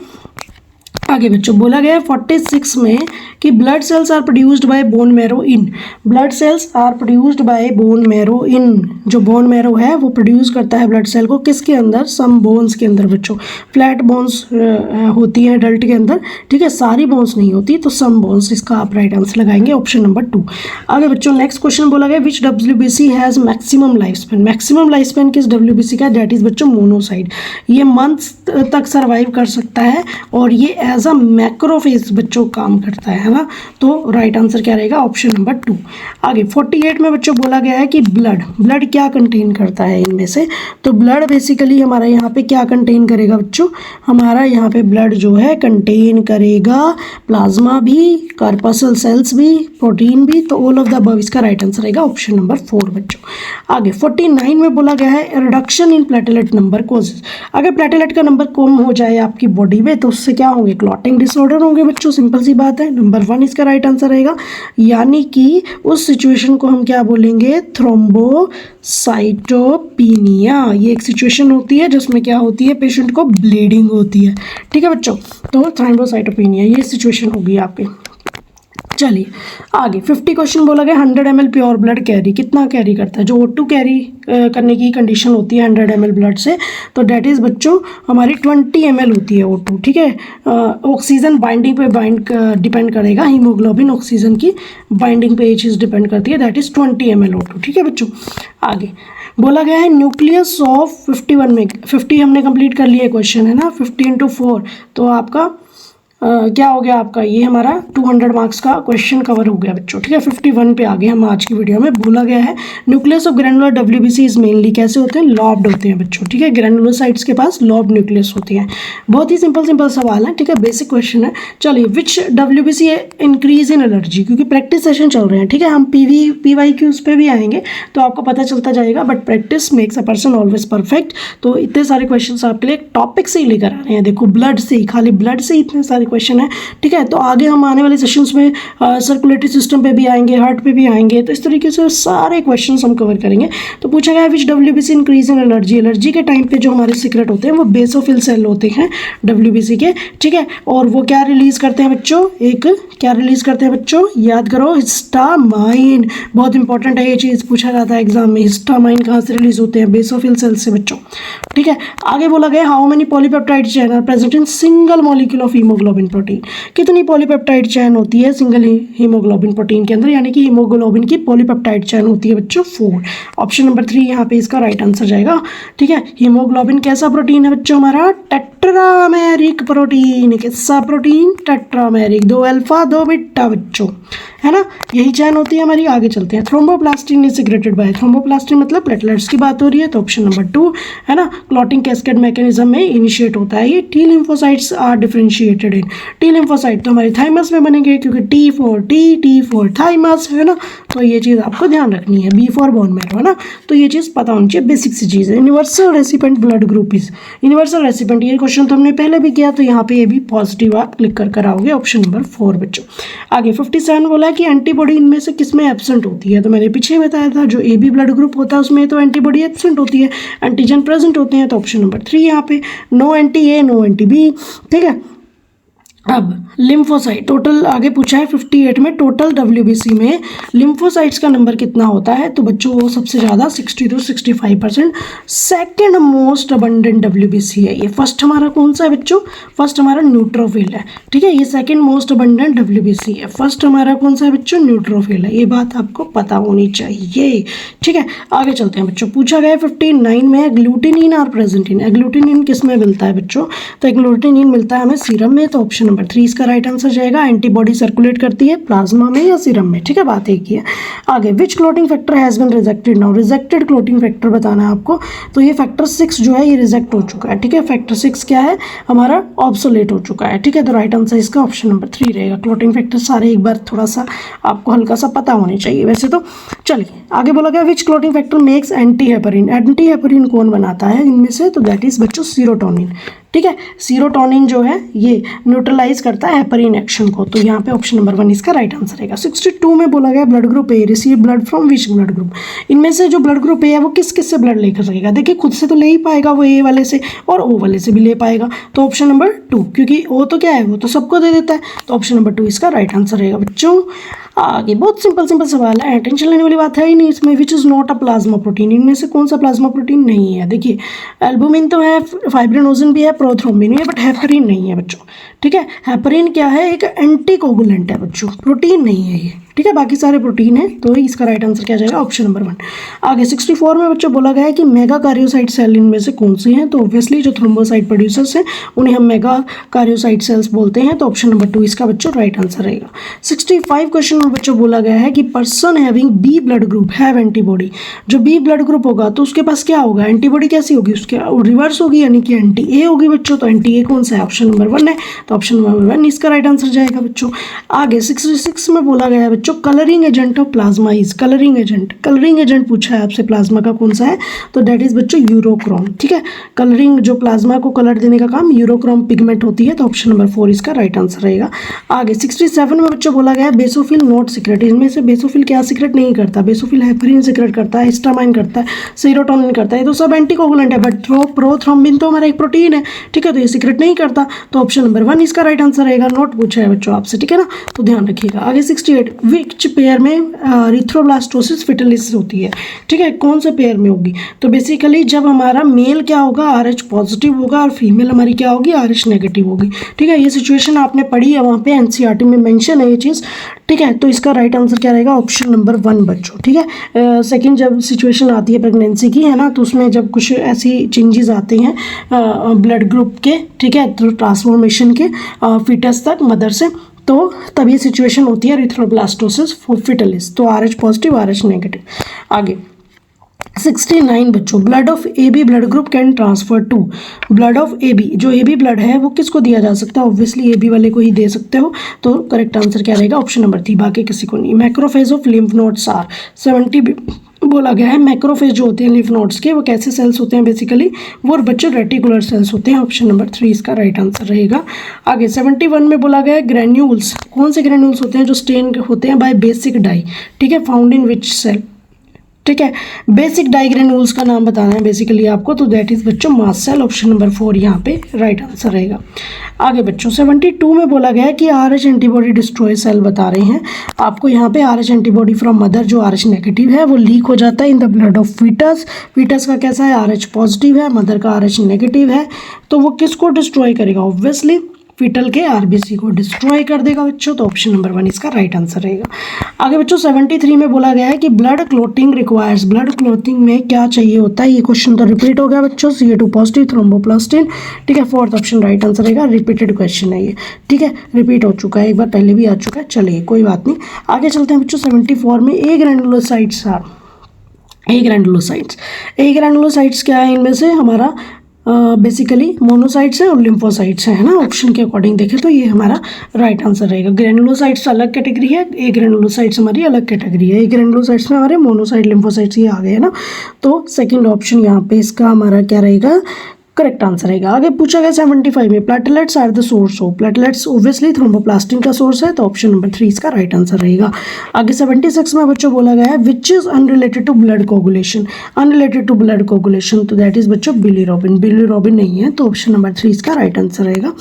Speaker 1: आगे बच्चों बोला गया है 46 में कि blood cells are produced by bone marrow in. Blood cells are produced by bone marrow in. जो बोन मैरो है वो प्रोड्यूस करता है ब्लड सेल को किसके अंदर? सम बोन्स के अंदर बच्चों। फ्लैट बोन्स होती हैं एडल्ट के अंदर, ठीक है, सारी बोन्स नहीं होती, तो सम बोन्स। इसका आप राइट आंसर लगाएंगे ऑप्शन नंबर 2। आगे बच्चों नेक्स्ट क्वेश्चन बोला गया विच WBC has maximum life span. Maximum life span किस WBC का? डेट इज बच्चों मोनोसाइड। ये मंथ्स तक सर्वाइव कर सकता है और ये एज अ मैक्रोफेज बच्चों काम करता है ना। तो राइट आंसर क्या रहेगा? Option number 2। आगे 48 में बच्चों बोला गया है कि ब्लड क्या कंटेन करता है इनमें से? तो ब्लड बेसिकली हमारा यहाँ पे क्या कंटेन करेगा बच्चों? हमारा यहाँ पे ब्लड जो है कंटेन करेगा प्लाज्मा भी, कार्पसल सेल्स भी, प्रोटीन भी। तो ऑल ऑफ द अबव इसका राइट आंसर रहेगा ऑप्शन नंबर 4 बच्चों। आगे 49 में बोला गया है reduction in platelet number causes. अगर प्लेटलेट का नंबर कम हो जाए आपकी बॉडी में तो उससे क्या होंगे? क्लॉटिंग डिसऑर्डर होंगे बच्चों, सिंपल सी बात है। नंबर 1 इसका राइट आंसर रहेगा, यानी कि उस सिचुएशन को हम क्या बोलेंगे, थ्रोम्बोसाइटोपिनिया। ये एक सिचुएशन होती है जिसमें क्या होती है, पेशेंट को ब्लीडिंग होती है, ठीक है बच्चों। तो थ्रोम्बोसाइटोपिनिया ये सिचुएशन होगी आपकी। चलिए आगे 50 क्वेश्चन बोला गया 100 ml प्योर ब्लड कैरी कितना कैरी करता है, जो O2 कैरी करने की कंडीशन होती है 100 ml ब्लड से, तो डेट इज़ बच्चों हमारी 20 ml होती है O2, ठीक है। ऑक्सीजन बाइंडिंग पे डिपेंड करेगा, हीमोग्लोबिन ऑक्सीजन की बाइंडिंग पे ये चीज़ डिपेंड करती है, दैट इज़ 20 ml O2, ठीक है बच्चों। आगे बोला गया है न्यूक्लियस ऑफ 51 में 50 हमने कंप्लीट कर लिया क्वेश्चन है ना, 50 × 4 तो आपका क्या हो गया आपका, ये हमारा 200 मार्क्स का क्वेश्चन कवर हो गया बच्चों, ठीक है। 51 पे आगे हम आज की वीडियो में। बोला गया है nucleus of granular WBC is mainly कैसे होते हैं, लॉब्ड होते हैं बच्चों, ठीक है। ग्रैनुलोसाइट्स के पास लॉब्ड न्यूक्लियस होती है। बहुत ही सिंपल सवाल है, ठीक है, बेसिक क्वेश्चन है। चलिए विच WBC इंक्रीज इन एलर्जी, क्योंकि प्रैक्टिस सेशन चल रहे हैं, ठीक है। हम PYQs पे भी आएंगे तो आपको पता चलता जाएगा, but practice makes a person always perfect. तो इतने सारे क्वेश्चन आपके लिए टॉपिक से ही लेकर आ रहे हैं, देखो ब्लड से ही, खाली ब्लड से ही इतने सारे क्वेश्चन है, ठीक है। तो आगे हम आने वाले सेशंस में सर्कुलेटरी सिस्टम पे भी आएंगे, हार्ट पे भी आएंगे, तो इस तरीके से सारे क्वेश्चंस हम कवर करेंगे। तो पूछा गया है विच WBC increase in allergy, allergy के टाइम पे जो हमारे सीक्रेट होते हैं वो बेसोफिल सेल होते हैं WBC के, ठीक है। और वो क्या रिलीज करते हैं बच्चों, एक क्या रिलीज करते हैं बच्चों, याद करो, हिस्टामाइन। बहुत इंपॉर्टेंट है ये चीज़, पूछा जाता है एग्जाम में, हिस्टामाइन कहाँ से रिलीज होते हैं, बेसोफिल सेल से बच्चों, ठीक है। आगे बोला गया how many polypeptide chain are present in single molecule of haemoglobin protein, कितनी पॉलीपेप्टाइड चेन होती है सिंगल हीमोग्लोबिन प्रोटीन के अंदर, यानी कि हीमोग्लोबिन की पॉलीपेप्टाइड चेन होती है बच्चों 4। ऑप्शन नंबर 3 यहाँ पे इसका राइट आंसर जाएगा, ठीक है। हीमोग्लोबिन कैसा प्रोटीन है बच्चों, हमारा टेट्रामेरिक प्रोटीन, कैसा प्रोटीन, टेट्रामेरिक, 2 अल्फा 2 बीटा बच्चों, है ना, यही चैन होती है हमारी। आगे चलते हैं, thromboplastin is secreted by, thromboplastin मतलब प्लेटलेट्स की बात हो रही है, तो ऑप्शन नंबर 2 है ना, क्लॉटिंग कैस्केड मैकेनिज्म में इनिशिएट होता है ये। T lymphocytes are differentiated in, T lymphocyte तो हमारे थाइमस में बनेंगे, क्योंकि T फॉर थाइमस, है ना, तो ये चीज़ आपको ध्यान रखनी है। B फॉर बोन मैरो, है ना, तो ये चीज़ पता होनी चाहिए, बेसिक सी चीज़ है। Universal recipient blood group is, universal recipient ये क्वेश्चन तो हमने पहले भी किया, तो यहाँ पे ये भी पॉजिटिव आप क्लिक कर कराओगे, ऑप्शन नंबर 4 बच्चों। आगे 57 बोला कि एंटीबॉडी इनमें से किसमें एब्सेंट होती है, तो मैंने पीछे बताया था जो AB ब्लड ग्रुप होता है उसमें तो एंटीबॉडी एब्सेंट होती है, एंटीजन प्रेजेंट होते हैं, तो ऑप्शन नंबर 3 यहाँ पे, no anti A no anti B, ठीक है। अब लिम्फोसाइट टोटल आगे पूछा है 58 में टोटल WBC में लिम्फोसाइट्स का नंबर कितना होता है, तो बच्चों वो सबसे ज़्यादा 60 to 65%। Second most abundant WBC है ये। फर्स्ट हमारा कौन सा है बच्चों, फर्स्ट हमारा न्यूट्रोफिल है, ठीक है। ये सेकेंड मोस्ट अबंडेंट WBC है। फर्स्ट हमारा कौन सा है बच्चों, न्यूट्रोफिल है, ये बात आपको पता होनी चाहिए, ठीक है। आगे चलते हैं बच्चों, पूछा गया 59 में एग्लूटिनिन और प्रेजेंटिन, एग्लूटिनिन किस में मिलता है बच्चों, तो एग्लूटिनिन मिलता है हमें सीरम में, तो ऑप्शन नंबर 3 इसका राइट आंसर जाएगा। एंटीबॉडी सर्कुलेट करती है प्लाज्मा में या सीरम में, ठीक है, बात एक ही है। आगे which clotting factor has been rejected now, rejected clotting factor बताना है आपको, तो ये फैक्टर 6 जो है ये रिजेक्ट हो चुका है, ठीक है। फैक्टर 6 क्या है हमारा, ऑब्सोलेट हो चुका है, ठीक है। तो राइट आंसर इसका ऑप्शन नंबर 3 रहेगा। क्लोटिंग फैक्टर सारे एक बार थोड़ा सा आपको हल्का सा पता होने चाहिए वैसे तो। चलिए आगे बोला गया which clotting factor makes anti heparin, anti heparin कौन बनाता है इनमें से, तो दैट इज बच्चों सीरोटोनिन, ठीक है। सीरोटोनिन जो है ये न्यूट्रलाइज करता है हेपरिन एक्शन को, तो यहाँ पे ऑप्शन नंबर 1 इसका राइट आंसर रहेगा। 62 में बोला गया blood group A receive blood from which blood group, इनमें से जो ब्लड ग्रुप ए है वो किस किस से ब्लड लेकर सकेगा, देखिए खुद से तो ले ही पाएगा वो ए वाले से और ओ वाले से भी ले पाएगा, तो ऑप्शन नंबर 2, क्योंकि ओ तो क्या है वो तो सबको दे देता है, तो ऑप्शन नंबर 2 इसका राइट आंसर रहेगा बच्चों। आगे बहुत सिंपल सवाल है, टेंशन लेने वाली बात है ही नहीं इसमें। Which is not a plasma protein, इनमें से कौन सा प्लाज्मा प्रोटीन नहीं है, देखिए एल्बुमिन तो है, फाइब्रिनोजन भी है, प्रोथ्रोम्बिन भी है, बट हेपरिन नहीं है बच्चों, ठीक है। हेपरिन क्या है, एक एंटीकोगुलेंट है बच्चों, प्रोटीन नहीं है ये, ठीक है। बाकी सारे प्रोटीन है, तो इसका राइट आंसर क्या जाएगा, ऑप्शन नंबर 1। आगे 64 में बच्चों बोला गया है कि मेगा कार्योसाइट सेल इनमें से कौन सी हैं, तो ऑब्वियसली जो थ्रोम्बोसाइट प्रोड्यूसर्स हैं उन्हें हम मेगा कार्योसाइट सेल्स बोलते हैं, तो ऑप्शन नंबर 2 इसका बच्चों राइट आंसर रहेगा। 65 क्वेश्चन में बच्चों बोला गया है कि person having B blood group have antibody, जो B ब्लड ग्रुप होगा तो उसके पास क्या होगा, एंटीबॉडी कैसी होगी, उसके रिवर्स होगी, यानी कि एंटी A होगी बच्चों, तो एंटी A कौन सा है, ऑप्शन नंबर 1 है, तो ऑप्शन नंबर 1 इसका राइट आंसर जाएगा बच्चों। आगे 66 में बोला गया है बच्चों बच्चों colouring agent of plasma is, colouring agent पूछा है आपसे प्लाज्मा का कौन सा है, तो दैट इज बच्चों यूरोक्रोम। ठीक है, कलरिंग जो प्लाज्मा को कलर देने का काम यूरोक्रोम पिगमेंट होती है, तो ऑप्शन नंबर 4 इसका राइट आंसर रहेगा। आगे 67 में बच्चों बोला गया है बेसोफिल नॉट सीक्रेट, इनमें से बेसोफिल क्या सीक्रेट नहीं करता, बेसोफिल हेपरिन सीक्रेट करता है, हिस्टामाइन करता है, सेरोटोनिन करता है, ये तो सब एंटीकोगुलेंट है, बट प्रोथ्रोम्बिन तो हमारा एक प्रोटीन है। ठीक है, तो ये सीक्रेट नहीं करता, तो ऑप्शन नंबर 1 इसका राइट आंसर रहेगा। नोट पूछा है बच्चों आपसे, ठीक है ना, तो ध्यान रखिएगा। आगे 68 विच पेयर में इरिथ्रोब्लास्टोसिस फेटलिस होती है। ठीक है, कौन से पेयर में होगी, तो बेसिकली जब हमारा मेल क्या होगा RH पॉजिटिव होगा और फीमेल हमारी क्या होगी RH नेगेटिव होगी। ठीक है, ये सिचुएशन आपने पढ़ी है वहाँ पे NCERT में मेंशन है ये चीज़। ठीक है, तो इसका राइट आंसर क्या रहेगा, ऑप्शन नंबर 1 बच्चों। ठीक है, सेकंड जब सिचुएशन आती है प्रेगनेंसी की, है ना, तो उसमें जब कुछ ऐसी चेंजेस आते हैं ब्लड ग्रुप के, ठीक है, तो ट्रांसफॉर्मेशन के फीटस तक मदर से, तो तब ये सिचुएशन होती है इरिथ्रोब्लास्टोसिस फेटलिस, तो RH पॉजिटिव RH नेगेटिव। आगे 69 बच्चों blood of AB blood group can transfer to, blood of AB जो AB ब्लड है वो किसको दिया जा सकता है, ऑब्वियसली AB वाले को ही दे सकते हो, तो करेक्ट आंसर क्या रहेगा, ऑप्शन नंबर 3, बाकी किसी को नहीं। Macrophage of lymph nodes are 70 बोला गया है। मैक्रोफेज जो होते हैं लिम्फ नोड्स के, वो कैसे सेल्स होते हैं बेसिकली, वो बच्चों रेटिकुलर सेल्स होते हैं, ऑप्शन नंबर 3 इसका राइट आंसर रहेगा। आगे 71 में बोला गया है ग्रैन्यूल्स, कौन से ग्रैन्यूल्स होते हैं जो स्टेन होते हैं बाय बेसिक डाई, ठीक है, फाउंड इन विच सेल। ठीक है, बेसिक डाई ग्रैन्यूल्स का नाम बताना है बेसिकली आपको, तो दैट इज बच्चों मास्ट सेल, ऑप्शन नंबर 4 यहाँ पे राइट आंसर रहेगा। आगे बच्चों 72 में बोला गया है कि RH एंटीबॉडी डिस्ट्रॉय सेल बता रहे हैं आपको, यहाँ पे RH एंटीबॉडी फ्रॉम मदर जो RH नेगेटिव है वो लीक हो जाता है in the blood of foetus, foetus का कैसा है RH पॉजिटिव है, मदर का RH नेगेटिव है, तो वो किसको डिस्ट्रॉय करेगा, ऑब्वियसली फीटल के RBC को डिस्ट्रॉय कर देगा बच्चों, तो ऑप्शन नंबर 1 इसका राइट आंसर रहेगा। आगे बच्चों 73 में बोला गया है कि blood clotting requires, blood clotting में क्या चाहिए होता है, ये क्वेश्चन तो रिपीट हो गया बच्चों, Ca2 पॉजिटिव थ्रोम्बोप्लास्टिन। ठीक है, 4th ऑप्शन राइट आंसर रहेगा, रिपीटेड क्वेश्चन है ये। ठीक है, रिपीट हो चुका है, एक बार पहले भी आ चुका है, चलिए कोई बात नहीं। आगे चलते हैं बच्चों 74 में ए ग्रैनुलोसाइट्स आर, ए ग्रैनुलोसाइट्स क्या है, इनमें से हमारा बेसिकली मोनोसाइट्स है और लिम्फोसाइट्स है ना, ऑप्शन के अकॉर्डिंग देखें तो ये हमारा राइट आंसर रहेगा। ग्रैनुलोसाइट्स अलग कैटेगरी है, ए ग्रैनुलोसाइट्स हमारी अलग कैटेगरी है। ए ग्रैनुलोसाइट्स में हमारे मोनोसाइट लिम्फोसाइट्स ये आ गए है ना, तो सेकंड ऑप्शन यहाँ पे इसका हमारा क्या रहेगा, करेक्ट आंसर रहेगा। आगे पूछा गया 75 में platelets are the source of, platelets obviously thromboplastin का सोर्स है, तो ऑप्शन नंबर 3 इसका राइट आंसर रहेगा। आगे 76 में बच्चों बोला गया है which is unrelated to blood coagulation, unrelated to blood coagulation, तो दैट इज बच्चों बिलीरोबिन, बिलीरोबिन नहीं है, तो ऑप्शन नंबर 3 इसका राइट आंसर रहेगा।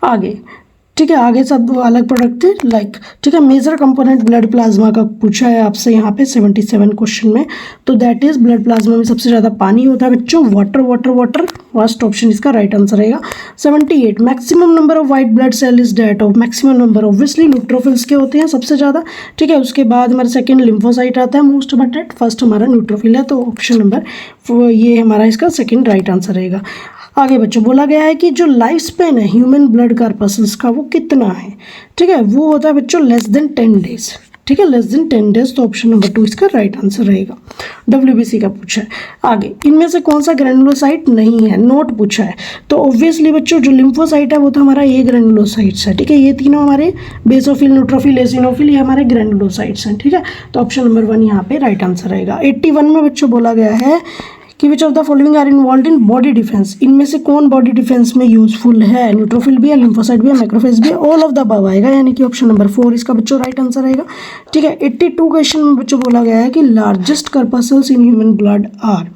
Speaker 1: आगे ठीक है, आगे सब अलग प्रोडक्ट थे लाइक, ठीक है, मेजर कंपोनेंट ब्लड प्लाज्मा का पूछा है आपसे यहाँ पे 77 क्वेश्चन में, तो दैट इज ब्लड प्लाज्मा में सबसे ज़्यादा पानी होता है बच्चों, water water water, first option इसका राइट आंसर रहेगा। 78 maximum number of white blood cell is that of, maximum number obviously neutrophils के होते हैं सबसे ज़्यादा। ठीक है, उसके बाद हमारा सेकंड लिम्फोसाइट आता है मोस्ट अबंडेंट, फर्स्ट हमारा न्यूट्रोफिल है, तो ऑप्शन नंबर ये हमारा इसका सेकंड राइट आंसर रहेगा। आगे बच्चों बोला गया है कि जो लाइफ स्पेन है ह्यूमन ब्लड कार्पसेस का वो कितना है, ठीक है, वो होता है बच्चों लेस देन 10 डेज। ठीक है, लेस देन 10 डेज, तो ऑप्शन नंबर 2 इसका राइट आंसर रहेगा। WBC का पूछा है। आगे इनमें से कौन सा ग्रैनुलोसाइट नहीं है, नोट पूछा है, तो ऑब्वियसली बच्चों जो लिम्फोसाइट है वो तो हमारा ये ग्रैनुलोसाइट्स है। ठीक है, ये तीनों हमारे बेसोफिल, न्यूट्रोफिल, एसिनोफिल, ये हमारे ग्रैनुलोसाइट्स हैं। ठीक है, तो ऑप्शन नंबर 1 यहाँ पे राइट आंसर रहेगा। 81 में बच्चों बोला गया है कि which of the following are involve in body defence, इनमें से कौन बॉडी डिफेंस में यूजफुल है, न्यूट्रोफिल भी है, लिम्फोसाइट भी है, मैक्रोफेज भी है, ऑल ऑफ द अबव आएगा, यानी कि ऑप्शन नंबर 4 इसका बच्चों राइट आंसर रहेगा। ठीक है, 82 क्वेश्चन में बच्चों बोला गया है कि largest corpuscles in human blood are,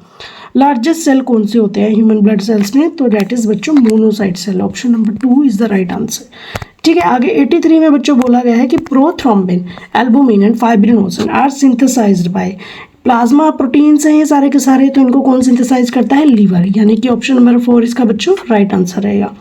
Speaker 1: largest cell कौन से होते हैं ह्यूमन ब्लड सेल्स में, तो दैट इज बच्चों monocyte cell, option number 2 is the right answer. ठीक है, आगे 83 में बच्चों बोला गया है कि prothrombin, albumin and fibrinogen are synthesised by, plasma proteins हैं ये सारे के सारे, तो इनको कौन सिंथेसाइज करता है, लीवर, यानी कि ऑप्शन नंबर 4 इसका बच्चों राइट आंसर रहेगा।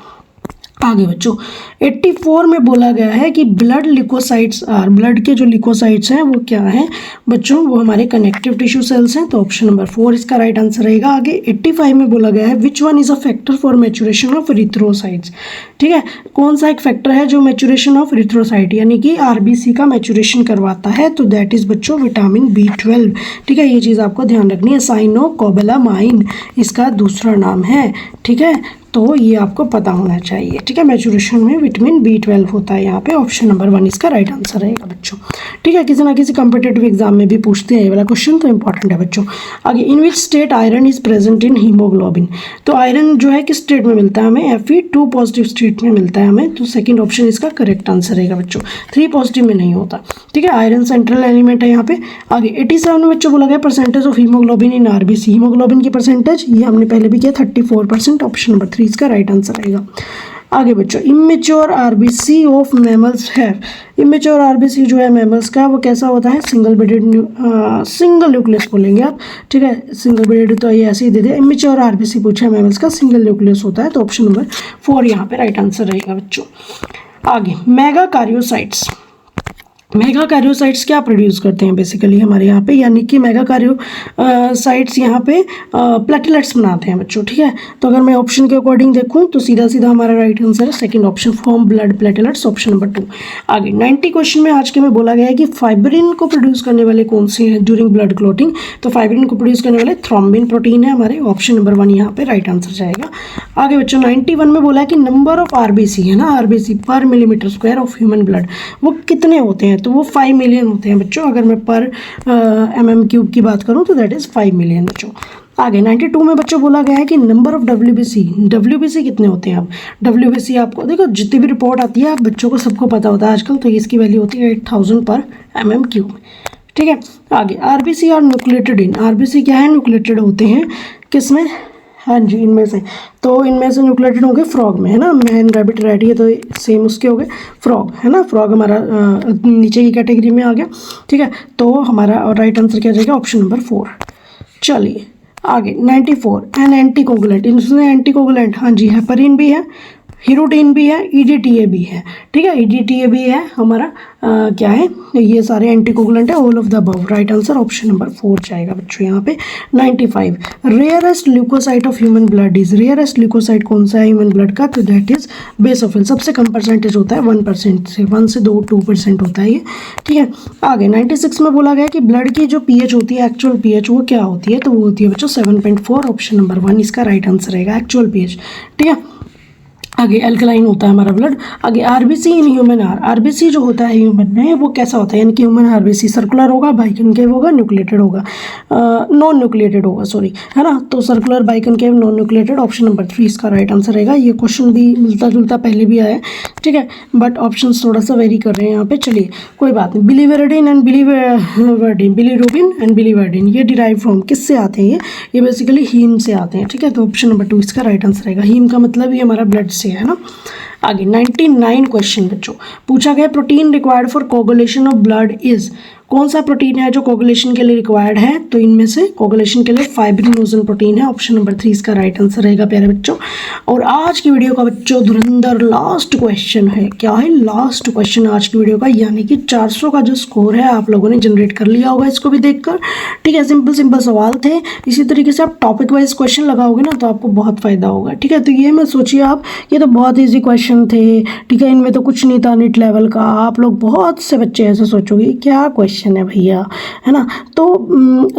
Speaker 1: आगे बच्चों 84 में बोला गया है कि ब्लड लिकोसाइट्स आर, ब्लड के जो लिकोसाइट्स हैं वो क्या हैं बच्चों, वो हमारे कनेक्टिव टिश्यू सेल्स हैं, तो ऑप्शन नंबर 4 इसका राइट आंसर रहेगा। आगे 85 में बोला गया है which one is a factor for maturation of erythrocytes, ठीक है, कौन सा एक फैक्टर है जो मैच्योरेशन ऑफ इरिथ्रोसाइट यानी कि RBC का मैच्योरेशन करवाता है, तो दैट इज बच्चों विटामिन B12। ठीक है, ये चीज़ आपको ध्यान रखनी है, साइनोकोबालामाइन इसका दूसरा नाम है। ठीक है, तो ये आपको पता होना चाहिए, ठीक है। मैचुरेशन में विटामिन B12 होता है यहाँ पे, ऑप्शन नंबर 1 इसका राइट आंसर रहेगा बच्चों, ठीक है। किसी ना किसी कॉम्पिटेटिव एग्जाम में भी पूछते हैं ये वाला क्वेश्चन, तो इंपॉर्टेंट है बच्चों। आगे, in which state iron is present in haemoglobin, तो आयरन जो है किस स्टेट में मिलता है हमें, Fe2 पॉजिटिव स्टेट में मिलता है हमें, तो सेकंड ऑप्शन इसका करेक्ट आंसर रहेगा बच्चों, 3 पॉजिटिव में नहीं होता, ठीक है। आयरन सेंट्रल एलिमेंट है यहाँ पे। आगे 87 में बच्चों बोला गया percentage of haemoglobin in RBC, haemoglobin की परसेंटेज ये हमने पहले भी किया 34%, ऑप्शन नंबर 3 इसका राइट आंसर रहेगा। आगे बच्चों, इमेच्योर आरबीसी ऑफ मैमल्स है, इमेच्योर आरबीसी जो है मैमल्स का वो कैसा होता है, सिंगल बेडेड सिंगल न्यूक्लियस बोलेंगे आप, ठीक है। सिंगल बेडेड तो ये ऐसे ही दे दिया, इमेच्योर आरबीसी पूछा है मैमल्स का, सिंगल न्यूक्लियस होता है, तो ऑप्शन नंबर 4 यहाँ पे राइट आंसर रहेगा बच्चों। आगे, मेगा कार्योसाइट्स, मेगा कार्योसाइट्स क्या प्रोड्यूस करते हैं बेसिकली हमारे यहाँ पे, यानी कि मेगा कार्योसाइट्स यहाँ पे प्लेटलेट्स बनाते हैं बच्चों, ठीक है। तो अगर मैं ऑप्शन के अकॉर्डिंग देखूँ तो सीधा सीधा हमारा राइट आंसर है second option, form blood platelets, option number 2। आगे 90 क्वेश्चन में आज के में बोला गया है कि फाइब्रिन को प्रोड्यूस करने वाले कौन से हैं ड्यूरिंग ब्लड क्लॉटिंग, तो फाइब्रिन को प्रोड्यूस करने वाले थ्रोम्बिन प्रोटीन है हमारे, ऑप्शन नंबर 1 यहाँ पे राइट आंसर जाएगा। आगे बच्चों 91 में बोला है कि नंबर ऑफ आरबीसी है ना, आरबीसी पर millimetre square of human blood वो कितने होते हैं, तो वो 5 मिलियन होते हैं बच्चों। अगर मैं पर mm³ की बात करूं तो दैट इज़ 5 मिलियन बच्चों। आगे 92 में बच्चों बोला गया है कि नंबर ऑफ WBC कितने होते हैं। अब WBC आपको देखो जितनी भी रिपोर्ट आती है आप बच्चों को सबको पता होता है आजकल, तो इसकी वैल्यू होती है 8000 पर mm³, ठीक है। आगे आरबीसी और न्यूक्लिएटेड इन, आरबीसी क्या है, न्यूक्लिएटेड होते हैं किसमें, हाँ जी इनमें से, तो इनमें से न्यूक्लिएटेड होंगे फ्रॉग में, है ना। मैन रैबिट रेडी है तो सेम उसके हो गए, फ्रॉग है ना, फ्रॉग हमारा नीचे की कैटेगरी में आ गया, ठीक है। तो हमारा राइट आंसर क्या जाएगा, ऑप्शन नंबर 4। चलिए आगे 94, एन एंटीकोगुलेंट, इसमें एंटीकोगुलेंट हाँ जी हेपरिन भी है, हीरोटिन भी है, EDTA भी है, ठीक है। EDTA भी है हमारा क्या है, ये सारे एंटीकोगुलेंट है, all of the above, right answer option number 4 जाएगा बच्चों यहाँ पे। 95, rarest leucocyte of human blood is, rarest leucocyte कौन सा है ह्यूमन ब्लड का, तो दैट इज बेसोफिल, सबसे कम परसेंटेज होता है 1% से, 1 से 2% होता है ये, ठीक है। आगे 96 में बोला गया कि ब्लड की जो pH होती है, एक्चुअल pH वो क्या होती है, तो वो होती है बच्चों 7.4, ऑप्शन नंबर 1 इसका राइट आंसर रहेगा, एक्चुअल pH, ठीक है। आगे एल्कलाइन होता है हमारा ब्लड। आगे आरबीसी इन ह्यूमन आरबीसी जो होता है ह्यूमन में वो कैसा होता है, यानी कि ह्यूमन आरबीसी सर्कुलर होगा, बाइकनकेव होगा, न्यूक्लिएटेड होगा, नॉन न्यूक्लिएटेड होगा सॉरी, है ना। तो circular, biconcave, non nucleated, option number 3 इसका राइट आंसर रहेगा। ये क्वेश्चन भी मिलता जुलता पहले भी आया है, ठीक है, बट ऑप्शन थोड़ा सा वेरी कर रहे हैं यहाँ पे, चलिए कोई बात नहीं। Biliverdin and bilirubin and biliverdin ये डिराइव फ्रॉम किससे आते हैं, ये बेसिकली हीम से आते हैं, ठीक है। तो ऑप्शन नंबर 2 इसका राइट आंसर रहेगा, हीम का मतलब ये हमारा ब्लड से है ना। आगे 99 क्वेश्चन बच्चों पूछा गया, protein required for coagulation of blood is, कौन सा प्रोटीन है जो कोगुलेशन के लिए रिक्वायर्ड है, तो इनमें से कोगुलेशन के लिए फाइब्रिनोजन प्रोटीन है, ऑप्शन नंबर 3 इसका राइट आंसर रहेगा प्यारे बच्चों। और आज की वीडियो का बच्चों धुरंधर लास्ट क्वेश्चन है, क्या है लास्ट क्वेश्चन आज की वीडियो का, यानी कि 400 का जो स्कोर है आप लोगों ने जनरेट कर लिया होगा इसको भी देखकर, ठीक है। सिंपल सवाल थे, इसी तरीके से आप टॉपिक वाइज क्वेश्चन लगाओगे ना तो आपको बहुत फ़ायदा होगा, ठीक है। तो ये मैं सोचिए आप, ये तो बहुत ईजी क्वेश्चन थे, ठीक है, इनमें तो कुछ नहीं था नीट लेवल का, आप लोग बहुत से बच्चे ऐसे सोचोगे क्या क्वेश्चन है भैया, है ना। तो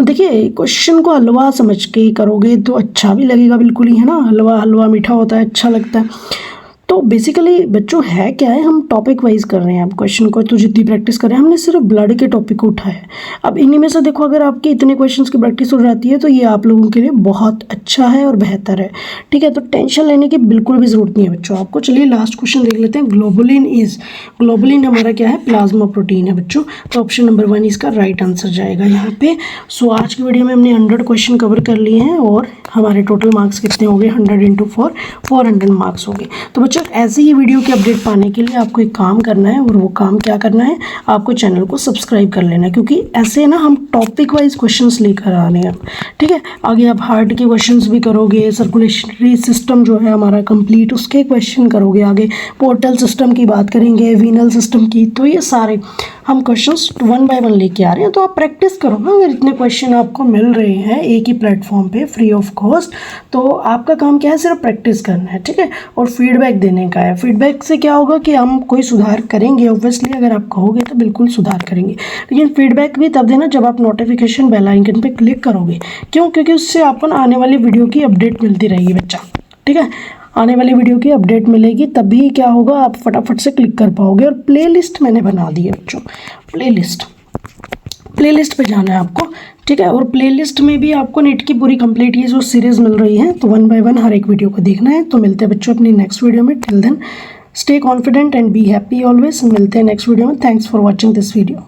Speaker 1: देखिए क्वेश्चन को हलवा समझ के करोगे तो अच्छा भी लगेगा बिल्कुल ही, है ना। हलवा मीठा होता है, अच्छा लगता है। तो बेसिकली बच्चों है क्या है, हम टॉपिक वाइज कर रहे हैं अब क्वेश्चन को, तो जितनी प्रैक्टिस कर रहे हैं हमने सिर्फ ब्लड के टॉपिक को उठाया है। अब इन्हीं में से देखो अगर आपके इतने क्वेश्चंस की प्रैक्टिस हो जाती है तो ये आप लोगों के लिए बहुत अच्छा है और बेहतर है, ठीक है। तो टेंशन लेने की बिल्कुल भी ज़रूरत नहीं है बच्चों आपको। चलिए लास्ट क्वेश्चन देख लेते हैं। ग्लोबुलिन इज, ग्लोबुलिन हमारा क्या है, प्लाज्मा प्रोटीन है बच्चों, तो ऑप्शन नंबर 1 इसका राइट आंसर जाएगा यहाँ पे। सो आज की वीडियो में हमने 100 क्वेश्चन कवर कर लिए हैं और हमारे टोटल मार्क्स कितने हो गए, 100 × 4 400 मार्क्स हो गए। तो बच्चों ऐसे ही वीडियो के अपडेट पाने के लिए आपको एक काम करना है, और वो काम क्या करना है, आपको चैनल को सब्सक्राइब कर लेना है, क्योंकि ऐसे ना हम टॉपिक वाइज क्वेश्चंस लेकर आ रहे हैं, ठीक है। आगे आप हार्ट के क्वेश्चंस भी करोगे, सर्कुलेटरी सिस्टम जो है हमारा कंप्लीट उसके क्वेश्चन करोगे, आगे पोर्टल सिस्टम की बात करेंगे, वीनल सिस्टम की, तो ये सारे हम क्वेश्चंस 1 बाय 1 लेके आ रहे हैं। तो आप प्रैक्टिस करो ना, अगर इतने क्वेश्चन आपको मिल रहे हैं एक ही प्लेटफॉर्म पे फ्री ऑफ कॉस्ट, तो आपका काम क्या है, सिर्फ प्रैक्टिस करना है, ठीक है, और फीडबैक देने का है। फीडबैक से क्या होगा कि हम कोई सुधार करेंगे, ऑब्वियसली अगर आप कहोगे तो बिल्कुल सुधार करेंगे, लेकिन फीडबैक भी तब देना जब आप नोटिफिकेशन बेल आइकन पे क्लिक करोगे। क्यों, क्योंकि उससे आपको आने वाली वीडियो की अपडेट मिलती रहेगी बच्चा, ठीक है। आने वाली वीडियो की अपडेट मिलेगी, तभी क्या होगा, आप फटाफट से क्लिक कर पाओगे। और प्लेलिस्ट मैंने बना दी है बच्चों, प्लेलिस्ट पे जाना है आपको, ठीक है। और प्लेलिस्ट में भी आपको नीट की पूरी कंप्लीट ये जो सीरीज़ मिल रही है, तो 1 बाय 1 हर एक वीडियो को देखना है। तो मिलते हैं बच्चों अपनी नेक्स्ट वीडियो में। Till then stay confident and be happy always. मिलते हैं नेक्स्ट वीडियो में। Thanks for watching this video.